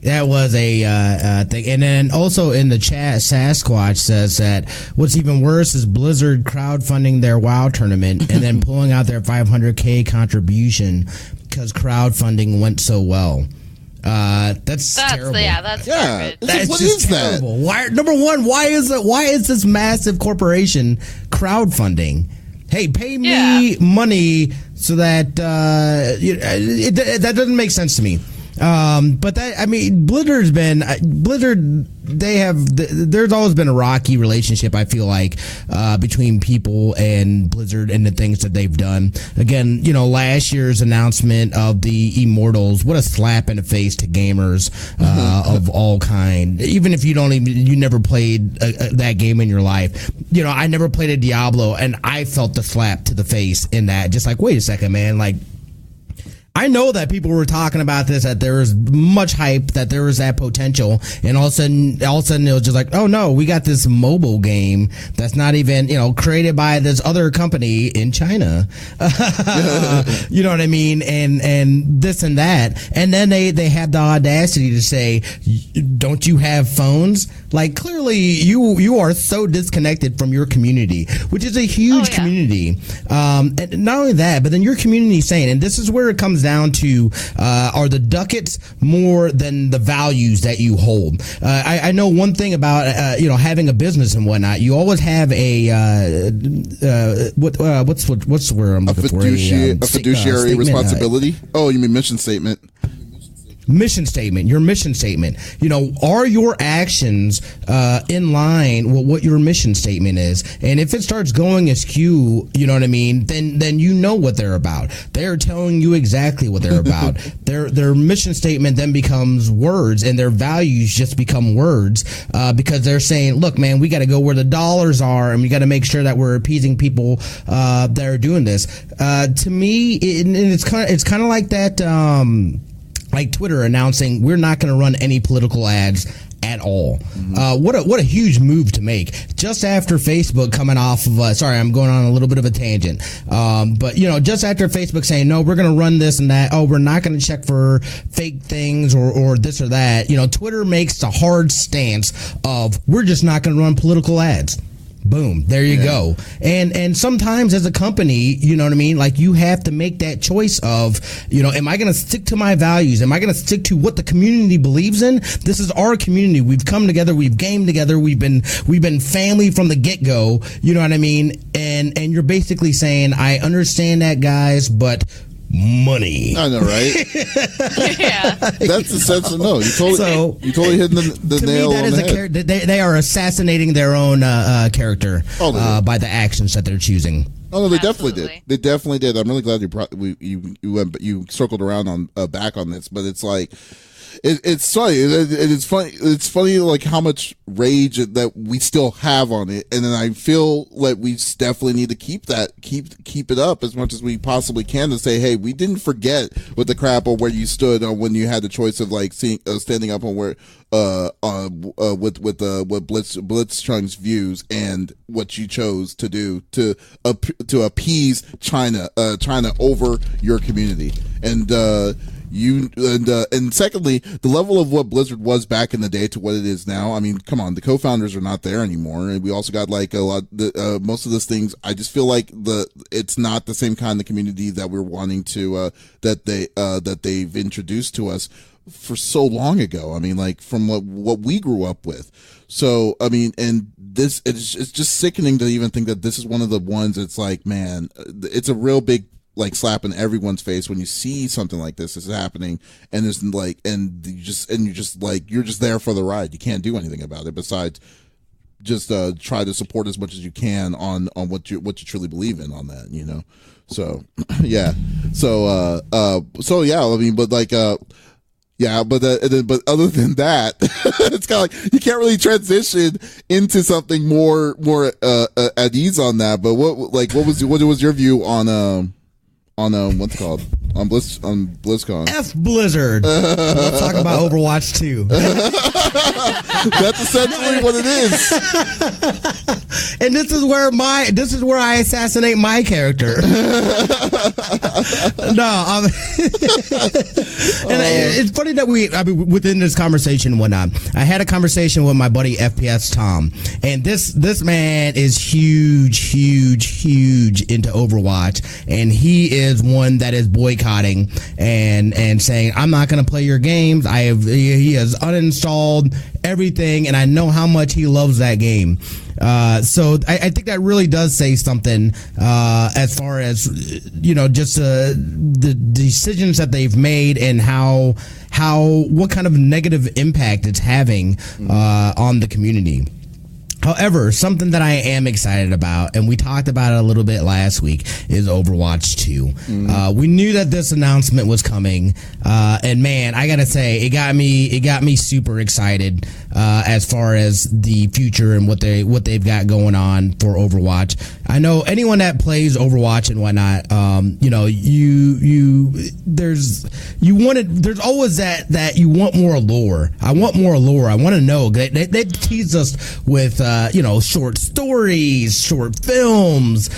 That was a thing. And then also in the chat, Sasquatch says that what's even worse is Blizzard crowdfunding their WoW tournament and then pulling out their $500K contribution because crowdfunding went so well. That's terrible. That's garbage. That's what just is terrible. that? Why, number one, why is this massive corporation crowdfunding? Hey, pay me money so that that doesn't make sense to me. But Blizzard, there's always been a rocky relationship, I feel like, between people and Blizzard and the things that they've done. Again, last year's announcement of the Immortals, what a slap in the face to gamers, of all kind. Even if you never played that game in your life. I never played a Diablo and I felt the slap to the face in that. Just like, wait a second, man, like, I know that people were talking about this, that there was much hype, that there was that potential, and all of a sudden it was just like, oh no, we got this mobile game that's not even, created by this other company in China. You know what I mean? And this and that. And then they had the audacity to say, don't you have phones? Like, clearly you are so disconnected from your community, which is a huge community. And not only that, but then your community saying, and this is where it comes down to, are the ducats more than the values that you hold? I know one thing about having a business and whatnot. You always have a what's the word I'm looking for? A fiduciary responsibility. Oh, you mean mission statement? Mission statement, your mission statement. Are your actions in line with what your mission statement is? And if it starts going askew, you know what I mean, then you know what they're about. They're telling you exactly what they're about. Their mission statement then becomes words, and their values just become words, because they're saying, look, man, we got to go where the dollars are, and we got to make sure that we're appeasing people that are doing this. To me, it's kind of like that. Like Twitter announcing we're not going to run any political ads at all. What a huge move to make just after Facebook coming off of sorry, I'm going on a little bit of a tangent, but just after Facebook saying, no, we're going to run this and that, oh, we're not going to check for fake things or this or that. Twitter makes the hard stance of we're just not going to run political ads. Boom, there you go. And sometimes as a company, you know what I mean? Like, you have to make that choice of, am I going to stick to my values? Am I going to stick to what the community believes in? This is our community. We've come together. We've gamed together. We've been family from the get-go. You know what I mean? And you're basically saying, I understand that, guys, but money. I know, right? Yeah. That's the sense of no. You totally hit the nail on the head. They are assassinating their own character by the actions that they're choosing. Oh no, they definitely did. They definitely did. I'm really glad you circled around on back on this, but it's like. It's funny. It's funny. It's funny, like how much rage that we still have on it, and then I feel like we definitely need to keep it up as much as we possibly can to say, hey, we didn't forget with the crap or where you stood on when you had the choice of like standing up on where with Blitzchung's views and what you chose to do to appease China over your community and. And secondly, the level of what Blizzard was back in the day to what it is now. I mean, come on, the co-founders are not there anymore, and we also got like a lot. Most of those things, I just feel like it's not the same kind of community that we're wanting to that they've introduced to us for so long ago. I mean, like from what we grew up with. So I mean, and it's just sickening to even think that this is one of the ones. It's like, man, it's a real big. Like slap in everyone's face when you see something like this is happening, and there's like, you're just there for the ride. You can't do anything about it besides just try to support as much as you can on what you truly believe in on that, So yeah, so yeah. I mean, but like Yeah, but other than that, it's kind of like you can't really transition into something more at ease on that. But what was your view on what's it called? On BlizzCon. F Blizzard. Let's talk about Overwatch 2. That's essentially what it is. And this is where I assassinate my character. No, it's funny that within this conversation and whatnot, I had a conversation with my buddy FPS Tom, and this man is huge into Overwatch, and he is one that is boycotting and saying, I'm not going to play your games. He has uninstalled everything, and I know how much he loves that game. So I think that really does say something as far as just the decisions that they've made and what kind of negative impact it's having on the community. However, something that I am excited about, and we talked about it a little bit last week, is Overwatch 2. We knew that this announcement was coming, and man, I gotta say, it got me super excited as far as the future and what they've got going on for Overwatch. I know anyone that plays Overwatch and whatnot, there's always that you want more lore. I want more lore. I want to know. They teased us with short stories, short films,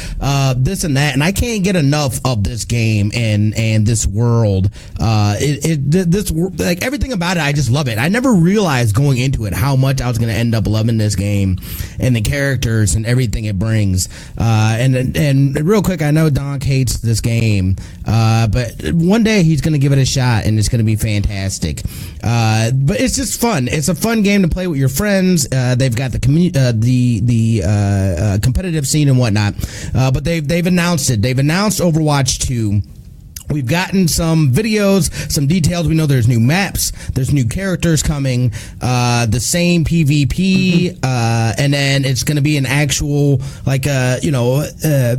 this and that, and I can't get enough of this game and this world. Like everything about it, I just love it. I never realized going into it how much I was going to end up loving this game and the characters and everything it brings. And real quick, I know Donk hates this game, but one day he's going to give it a shot and it's going to be fantastic. But it's just fun. It's a fun game to play with your friends. They've got the competitive scene and whatnot, but they've announced it. They've announced Overwatch 2. We've gotten some videos, some details. We know there's new maps, there's new characters coming, the same PvP, and then it's going to be an actual,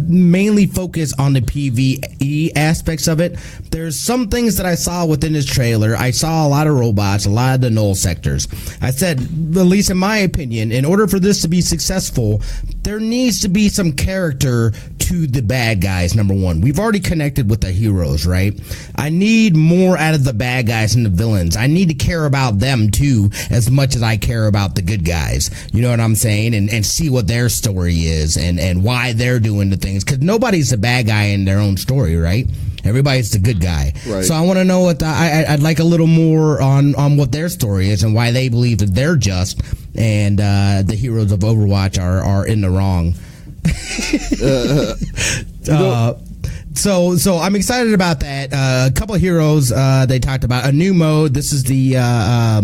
mainly focus on the PvE aspects of it. There's some things that I saw within this trailer. I saw a lot of robots, a lot of the null sectors. I said, at least in my opinion, in order for this to be successful, there needs to be some character to the bad guys, number one. We've already connected with the heroes, right? I need more out of the bad guys and the villains. I need to care about them too, as much as I care about the good guys. You know what I'm saying? And see what their story is and why they're doing the things. Because nobody's the bad guy in their own story, right? Everybody's the good guy. Right. So I want to know what I'd like a little more on what their story is and why they believe that they're just and the heroes of Overwatch are in the wrong. So I'm excited about that. A couple of heroes they talked about a new mode. This is the I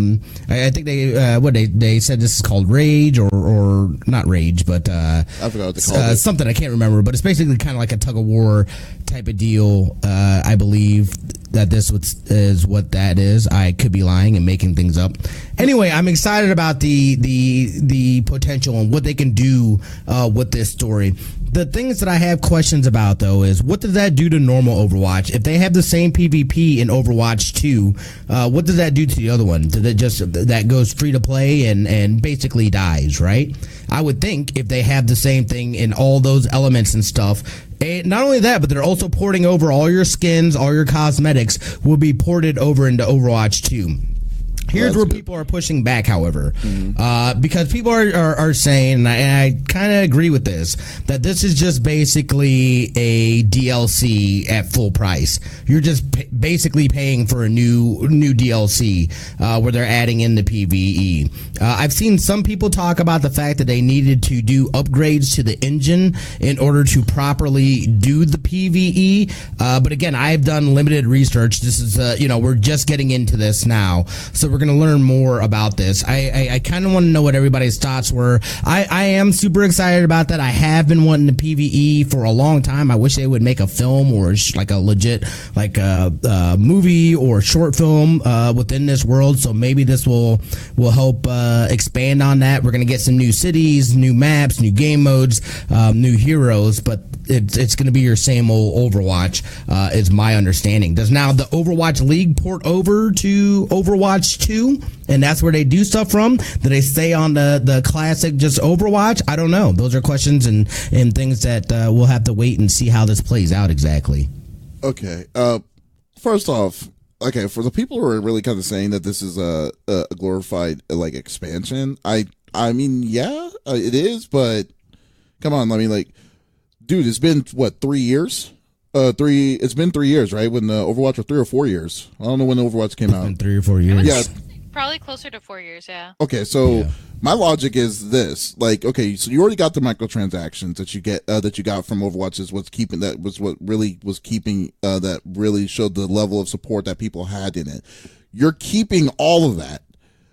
think they said this is called Rage or not Rage, but I forgot what they called it. Something I can't remember. But it's basically kind of like a tug of war type of deal. I believe that this is what that is. I could be lying and making things up. Anyway, I'm excited about the potential and what they can do with this story. The things that I have questions about, though, is what does that do to normal Overwatch? If they have the same PvP in Overwatch 2, what does that do to the other one? Does it just that goes free to play and basically dies, right? I would think if they have the same thing in all those elements and stuff. And not only that, but they're also porting over all your skins, all your cosmetics will be ported over into Overwatch 2. Here's where people are pushing back, however, because people are saying, and I kind of agree with this, that this is just basically a DLC at full price. You're just basically paying for a new DLC where they're adding in the PvE. I've seen some people talk about the fact that they needed to do upgrades to the engine in order to properly do the PvE. But again, I've done limited research. This is, we're just getting into this now. So we're going to learn more about this. I kind of want to know what everybody's thoughts were. I am super excited about that. I have been wanting to PvE for a long time. I wish they would make a film or like a legit like a movie or short film within this world. So maybe this will help expand on that. We're going to get some new cities, new maps, new game modes, new heroes, but it's going to be your same old Overwatch, is my understanding. Does now the Overwatch League port over to Overwatch 2, and that's where they do stuff from? Do they stay on the classic just Overwatch? I don't know. Those are questions and things that we'll have to wait and see how this plays out exactly. Okay. First off, okay, for the people who are really kind of saying that this is a glorified like expansion, I mean, yeah, it is, but come on, I mean, like, dude, it's been what, 3 years? It's been 3 years, right? When the Overwatch, or 3 or 4 years. I don't know when the Overwatch came out. Been 3 or 4 years. Yeah, probably closer to 4 years. Yeah. Okay, so my logic is this: like, okay, so you already got the microtransactions that you get that you got from Overwatch. Is what's keeping that was what really was keeping that really showed the level of support that people had in it. You're keeping all of that.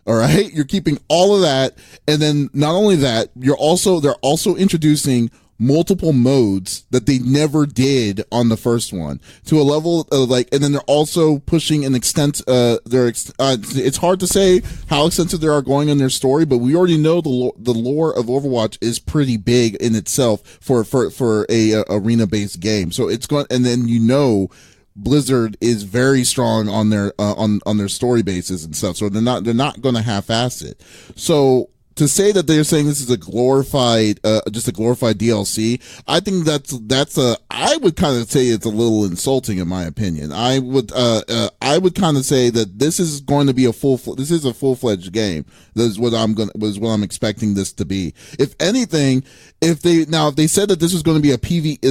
All right, you're keeping all of that, and then not only that, they're also introducing multiple modes that they never did on the first one to a level of like, and then they're also pushing an extent. It's hard to say how extensive they are going in their story, but we already know the lore of Overwatch is pretty big in itself for a arena based game. So it's going, and then Blizzard is very strong on their on their story bases and stuff. So they're not going to half-ass it. So to say that they're saying this is a glorified, just a glorified DLC, I think I would kind of say it's a little insulting in my opinion. I would kind of say that this is going to be a full-fledged game. This is what I'm expecting this to be. If anything, if they said that this was going to be a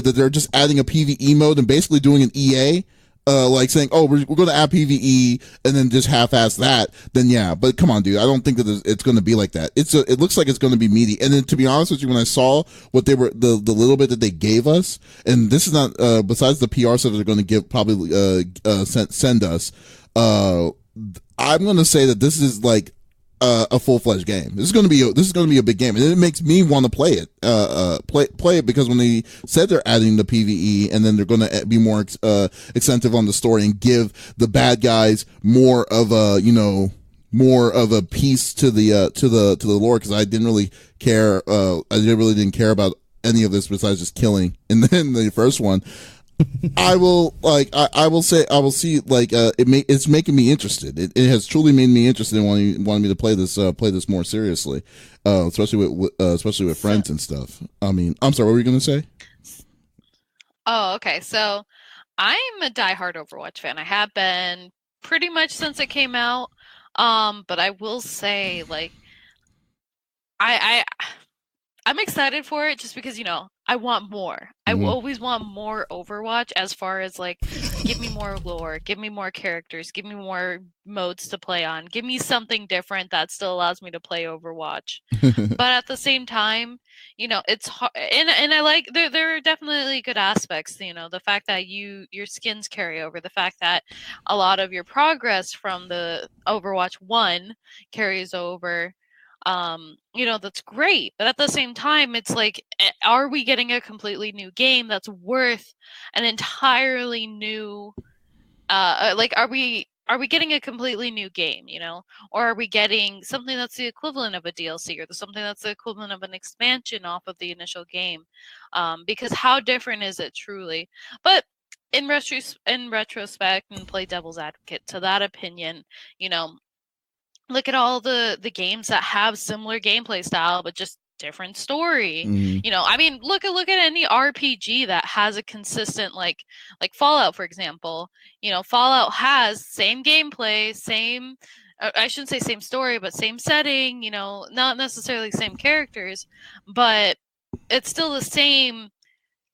that they're just adding a PvE mode and basically doing an EA, like saying, oh, we're going to add PvE and then just half-ass that, then yeah. But come on, dude, I don't think that it's going to be like that. It looks like it's going to be meaty. And then to be honest with you, when I saw what they were, the little bit that they gave us, and this is not, besides the PR stuff they're going to probably send us, I'm going to say that this is like a full-fledged game. This is going to be a big game, and it makes me want to play it. Play it because when they said they're adding the PvE, and then they're going to be more extensive on the story and give the bad guys more of a piece to the lore. Because I didn't really care. I really didn't care about any of this besides just killing. And then the first one, I will see it's making me interested. It has truly made me interested in wanting me to play this more seriously, especially with friends and stuff. I mean, I'm sorry, what were you gonna say? Oh, okay. So I'm a diehard Overwatch fan. I have been pretty much since it came out. But I will say, like, I'm excited for it just because, I want more. I always want more Overwatch as far as, like, give me more lore, give me more characters, give me more modes to play on, give me something different that still allows me to play Overwatch. But at the same time, it's hard, and I like, there are definitely good aspects, the fact that your skins carry over, the fact that a lot of your progress from the Overwatch 1 carries over. That's great, but at the same time, it's like, are we getting a completely new game that's worth an entirely new, like, are we getting a completely new game, or are we getting something that's the equivalent of a DLC, or something that's the equivalent of an expansion off of the initial game? Because how different is it truly? But in retrospect, and play devil's advocate to that opinion, look at all the games that have similar gameplay style, but just different story. I mean, look at any RPG that has a consistent, like Fallout, for example. Fallout has same gameplay, same, I shouldn't say same story, but same setting, not necessarily same characters, but it's still the same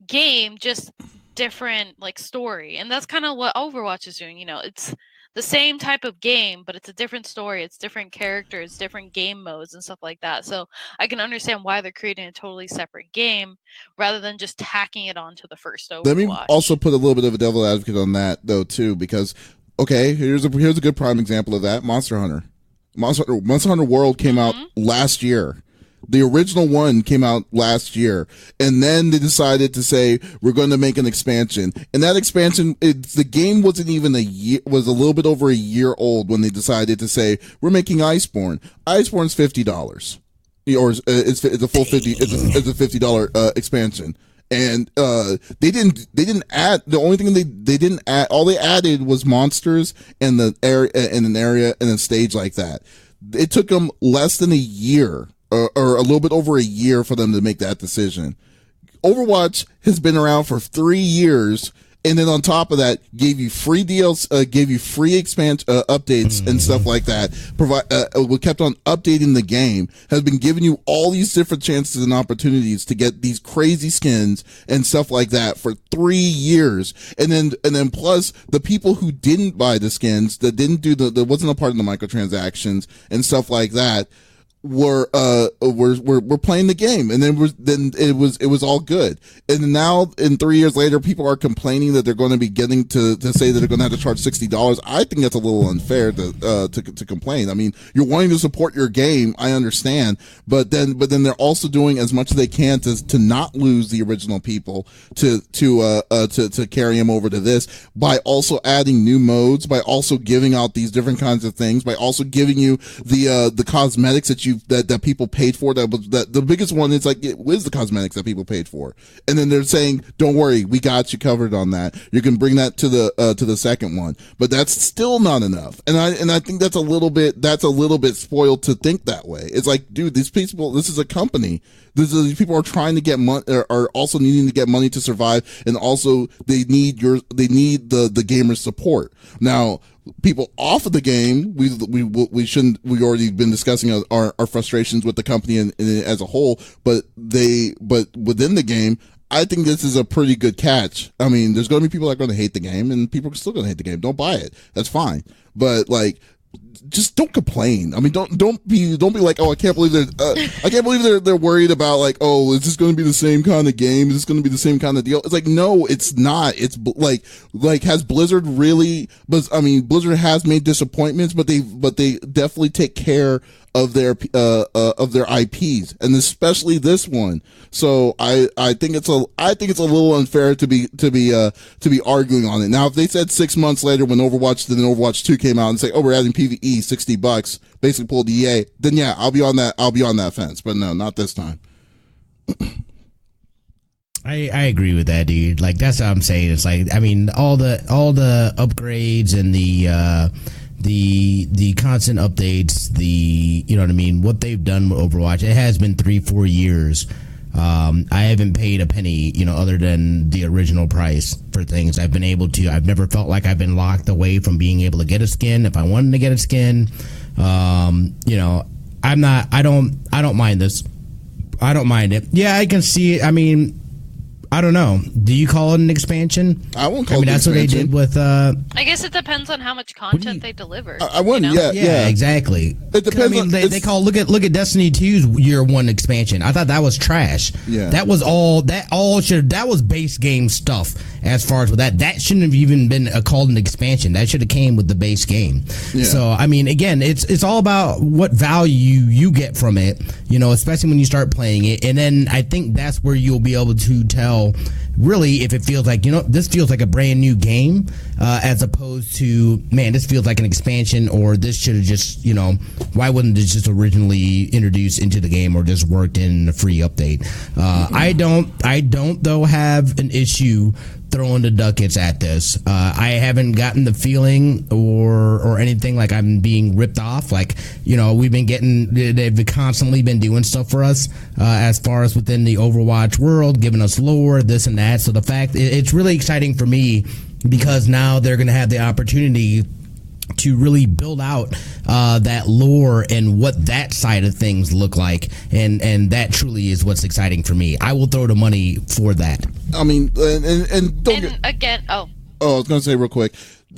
game, just different, like, story. And that's kind of what Overwatch is doing. It's the same type of game, but it's a different story, it's different characters, different game modes and stuff like that. So I can understand why they're creating a totally separate game rather than just tacking it onto the first Overwatch. Let me also put a little bit of a devil advocate on that though too, because okay, here's a good prime example of that: Monster Hunter. Monster Hunter World came out last year. The original one came out last year, and then they decided to say we're going to make an expansion. And that expansion, the game wasn't even was a little bit over a year old when they decided to say we're making Iceborne. Iceborne's $50, or it's a full 50. It's a $50 expansion. And they didn't add, the only thing they didn't add, all they added was monsters and the area and an area and a stage like that. It took them less than a year. Or a little bit over a year for them to make that decision. Overwatch has been around for 3 years, and then on top of that, gave you free DLC, gave you free expansion updates and stuff like that. We kept on updating the game. Has been giving you all these different chances and opportunities to get these crazy skins and stuff like that for 3 years. And then plus the people who didn't buy the skins, that didn't do that wasn't a part of the microtransactions and stuff like that, were playing the game, and then it was all good. And now, in 3 years later, people are complaining that they're going to be getting to say that they're going to have to charge $60. I think that's a little unfair to complain. I mean, you're wanting to support your game, I understand, but then they're also doing as much as they can to not lose the original people, to carry them over to this, by also adding new modes, by also giving out these different kinds of things, by also giving you the cosmetics that people paid for. That the biggest one is like, it was the cosmetics that people paid for, and then they're saying, "Don't worry, we got you covered on that. You can bring that to the second one." But that's still not enough, and I think that's a little bit spoiled to think that way. It's like, dude, these people, this is a company. These people are trying to get money, are also needing to get money to survive, and also they need the gamer's support. Now, people off of the game, we already been discussing our frustrations with the company and as a whole, but within the game, I think this is a pretty good catch. I mean, there's going to be people that are going to hate the game, and people are still going to hate the game. Don't buy it. That's fine. But like, just don't complain. I mean, don't be like, oh, I can't believe they're worried about, like, oh, is this going to be the same kind of game? Is this going to be the same kind of deal? It's like, no, it's not. It's like has Blizzard really? But I mean, Blizzard has made disappointments, but they definitely take care of their IPs, and especially this one. So I think it's a little unfair to be arguing on it. Now, if they said 6 months later when Overwatch 2 came out and say, oh, we're adding PvE, $60, basically pulled EA, then yeah, I'll be on that fence. But no, not this time. I agree with that, dude. Like, that's what I'm saying. It's like, I mean, all the upgrades and the constant updates, you know what I mean, what they've done with Overwatch, it has been 3-4 years. I haven't paid a penny, other than the original price for things. I've never felt like I've been locked away from being able to get a skin. If I wanted to get a skin, I don't mind this. I don't mind it. Yeah, I can see it. I mean, I don't know. Do you call it an expansion? I won't call it an expansion. That's what they did with... I guess it depends on how much content they deliver. I wouldn't, yeah, exactly. It depends. I mean, they call, look at Destiny 2's year one expansion. I thought that was trash. Yeah. That was base game stuff as far as with that. That shouldn't have even been called an expansion. That should have came with the base game. Yeah. So, I mean, again, it's all about what value you get from it, especially when you start playing it. And then I think that's where you'll be able to tell really if it feels like, this feels like a brand new game, as opposed to, man, this feels like an expansion, or this should have just, why wouldn't it just originally introduced into the game or just worked in a free update? I don't though have an issue throwing the ducats at this. I haven't gotten the feeling or anything like I'm being ripped off. Like, they've constantly been doing stuff for us, as far as within the Overwatch world, giving us lore, this and that. So the fact, it's really exciting for me, because now they're going to have the opportunity to really build out that lore and what that side of things look like, and that truly is what's exciting for me. I will throw the money for that. I mean, and again, I was going to say real quick,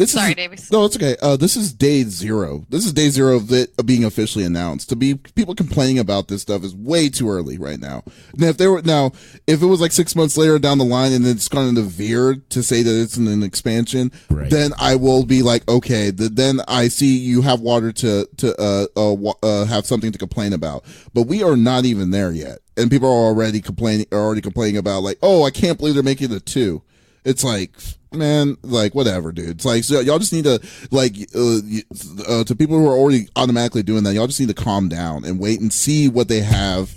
Sorry, Davies. No, it's okay. This is day 0. This is day 0 of it being officially announced. To be people complaining about this stuff is way too early right now. Now, if it was like 6 months later down the line and it's gone into veered to say that it's an expansion, then I will be like, okay, then I see you have water to have something to complain about. But we are not even there yet, and people are already complaining about like, oh, I can't believe they're making it 2. It's like, man, like, whatever, dude. It's like, so y'all just need to, like, to people who are already automatically doing that, y'all just need to calm down and wait and see what they have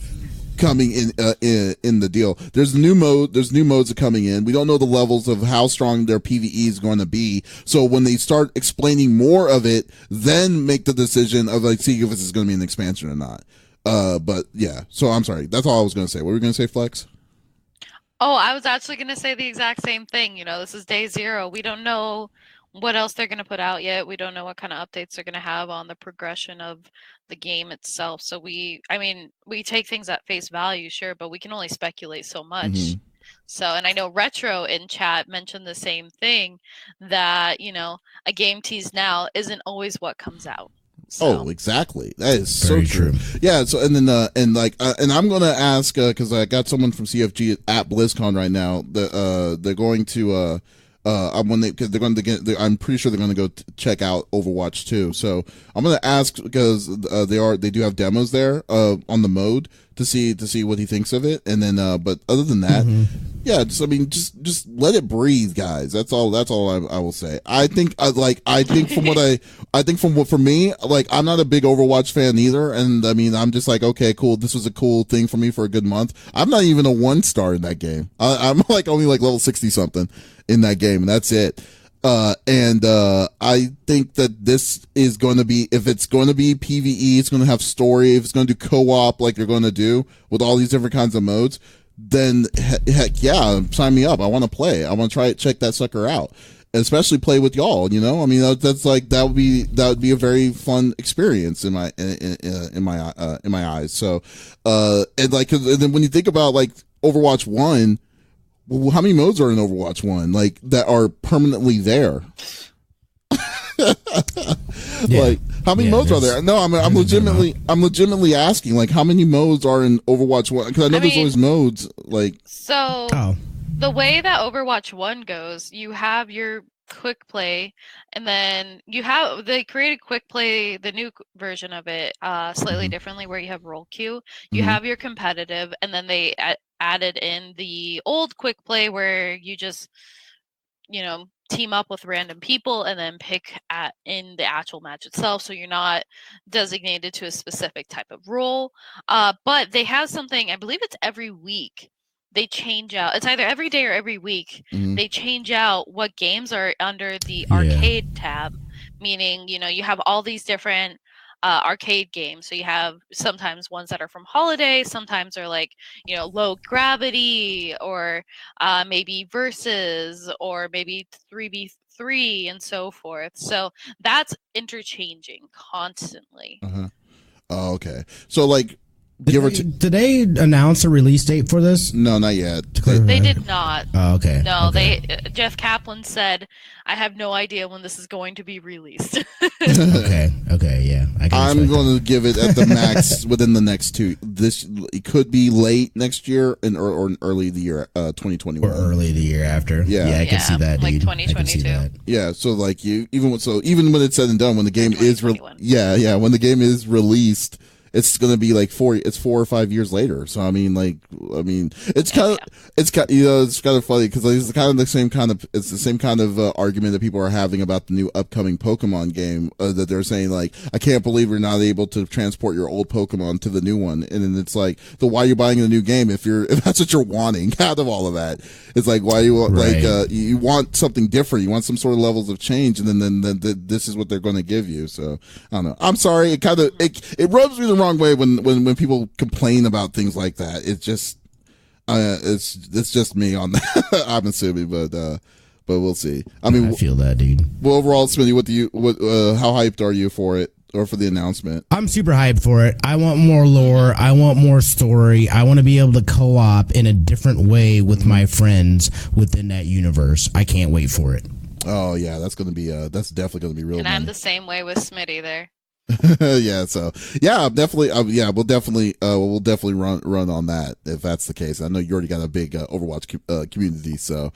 coming in the deal. There's new modes are coming in. We don't know the levels of how strong their PvE is going to be. So when they start explaining more of it, then make the decision of like, see if this is going to be an expansion or not. But yeah, so I'm sorry. That's all I was going to say. What were you going to say, Flex? Oh, I was actually going to say the exact same thing. This is day 0. We don't know what else they're going to put out yet. We don't know what kind of updates they're going to have on the progression of the game itself. So we take things at face value, sure, but we can only speculate so much. Mm-hmm. So, and I know Retro in chat mentioned the same thing, that, a game tease now isn't always what comes out. So. Oh, exactly. That is so true. Yeah. So, and then, and I'm going to ask, cause I got someone from CFG at BlizzCon right now that, they're going to, because they're going to get, I'm pretty sure they're going to go check out Overwatch 2. So I'm going to ask, because, they do have demos there, on the mode to see what he thinks of it. And then, but other than that, yeah, just let it breathe, guys. That's all I will say. I think for me, like, I'm not a big Overwatch fan either. And I mean, I'm just like, okay, cool. This was a cool thing for me for a good month. I'm not even a 1-star in that game. I'm like only like level 60 something in that game. And that's it. I think that this is going to be, if it's going to be PvE, it's going to have story. If it's going to do co-op like they're going to do with all these different kinds of modes, then heck yeah, sign me up. I want to play. I want to check that sucker out, especially play with y'all. I mean, that's like, that would be a very fun experience in my eyes. So, and then when you think about like Overwatch 1, well, how many modes are in Overwatch 1 like that are permanently there? Like, how many modes are there? No, I'm legitimately asking, like, how many modes are in Overwatch 1? Because I know there's always modes, like. So, the way that Overwatch 1 goes, you have your quick play, and then they created quick play, the new version of it, slightly differently, where you have role queue. You have your competitive, and then they added in the old quick play where you just, team up with random people and then pick in the actual match itself, so you're not designated to a specific type of role. But they have something, I believe it's every week. They change out. It's either every day or every week. They change out what games are under the arcade tab, meaning, you have all these different arcade games. So you have sometimes ones that are from Holiday, sometimes are like, Low Gravity, or maybe Versus, or maybe 3v3 and so forth. So that's interchanging constantly. Oh, okay. So like, did they announce a release date for this? No, not yet. They did not. Oh, okay. No, okay. Jeff Kaplan said, "I have no idea when this is going to be released." Okay, yeah. I'm going to give it at the max within the next 2. It could be late next year or early the year 2021, or early the year after. Yeah, I can see that. Like dude. 2022. Yeah, so like even when it's said and done, when the game is when the game is released, it's going to be like 4 or 5 years later. So it's kind of funny because it's kind of the same kind of argument that people are having about the new upcoming Pokemon game, that they're saying like, I can't believe you're not able to transport your old Pokemon to the new one. And then it's like, so why are you buying the new game if that's what you're wanting out of all of that? It's like, why you want you want something different, you want some sort of levels of change, and then this is what they're going to give you. So I don't know. I'm sorry. It rubs me the wrong way when people complain about things like that. It's just it's just me on that. I'm assuming, but we'll see. I feel that, dude. Well, overall, Smitty, how hyped are you for it, or for the announcement? I'm super hyped for it. I want more lore. I want more story. I want to be able to co-op in a different way with my friends within that universe. I can't wait for it. Oh yeah, that's definitely gonna be real. And I'm the same way with Smitty there. Yeah, so yeah, definitely. We'll definitely run on that if that's the case. I know you already got a big Overwatch community. So,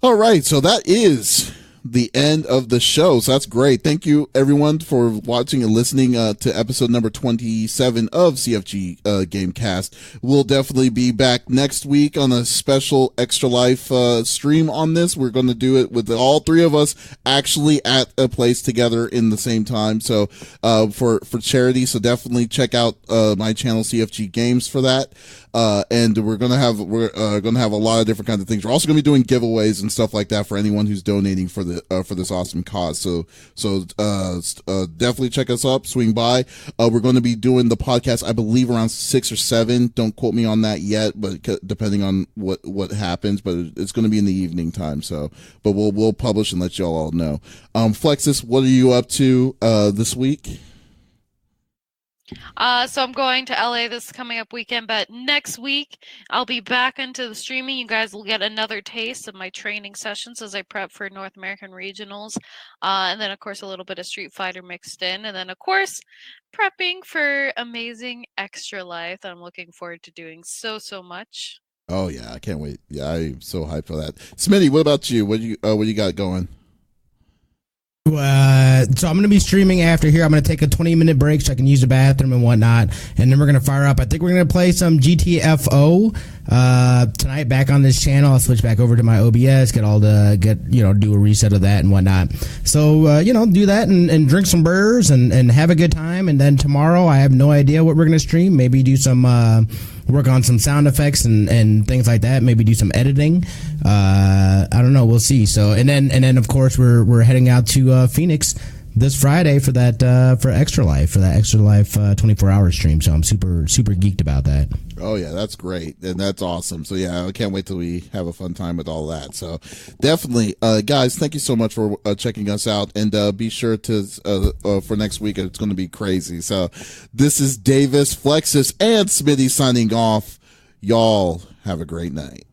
all right, so that is the end of the show. So that's great. Thank you everyone for watching and listening to episode number 27 of CFG Gamecast. We'll definitely be back next week on a special Extra Life stream on this. We're going to do it with all three of us actually at a place together in the same time. So for charity. So definitely check out my channel CFG Games for that. And we're gonna have a lot of different kinds of things. We're also gonna be doing giveaways and stuff like that for anyone who's donating for this awesome cause. So definitely check us up, swing by. We're going to be doing the podcast, I believe, around 6 or 7. Don't quote me on that yet, but depending on what happens, but it's going to be in the evening time. So, but we'll publish and let y'all all know. Flexiss, what are you up to this week? So I'm going to LA this coming up weekend, but next week I'll be back into the streaming. You guys will get another taste of my training sessions as I prep for North American regionals. And then of course a little bit of Street Fighter mixed in. And then of course prepping for amazing Extra Life that I'm looking forward to doing so much. Oh yeah, I can't wait. Yeah, I'm so hyped for that. Smitty, what about you? What you got going? So I'm going to be streaming after here. I'm going to take a 20-minute break so I can use the bathroom and whatnot, and then we're going to fire up. I think we're going to play some GTFO tonight back on this channel. I'll switch back over to my OBS, do a reset of that and whatnot. So do that and drink some burrs and have a good time. And then tomorrow, I have no idea what we're going to stream. Maybe do some work on some sound effects and things like that. Maybe do some editing. I don't know. We'll see. So and then of course we're heading out to Phoenix this Friday for that for Extra Life 24-hour stream. So I'm super geeked about that. Oh yeah, that's great and that's awesome. So yeah, I can't wait till we have a fun time with all that. So definitely, guys, thank you so much for checking us out, and be sure to for next week it's going to be crazy. So this is Davis, Flexiss, and Smitty signing off. Y'all have a great night.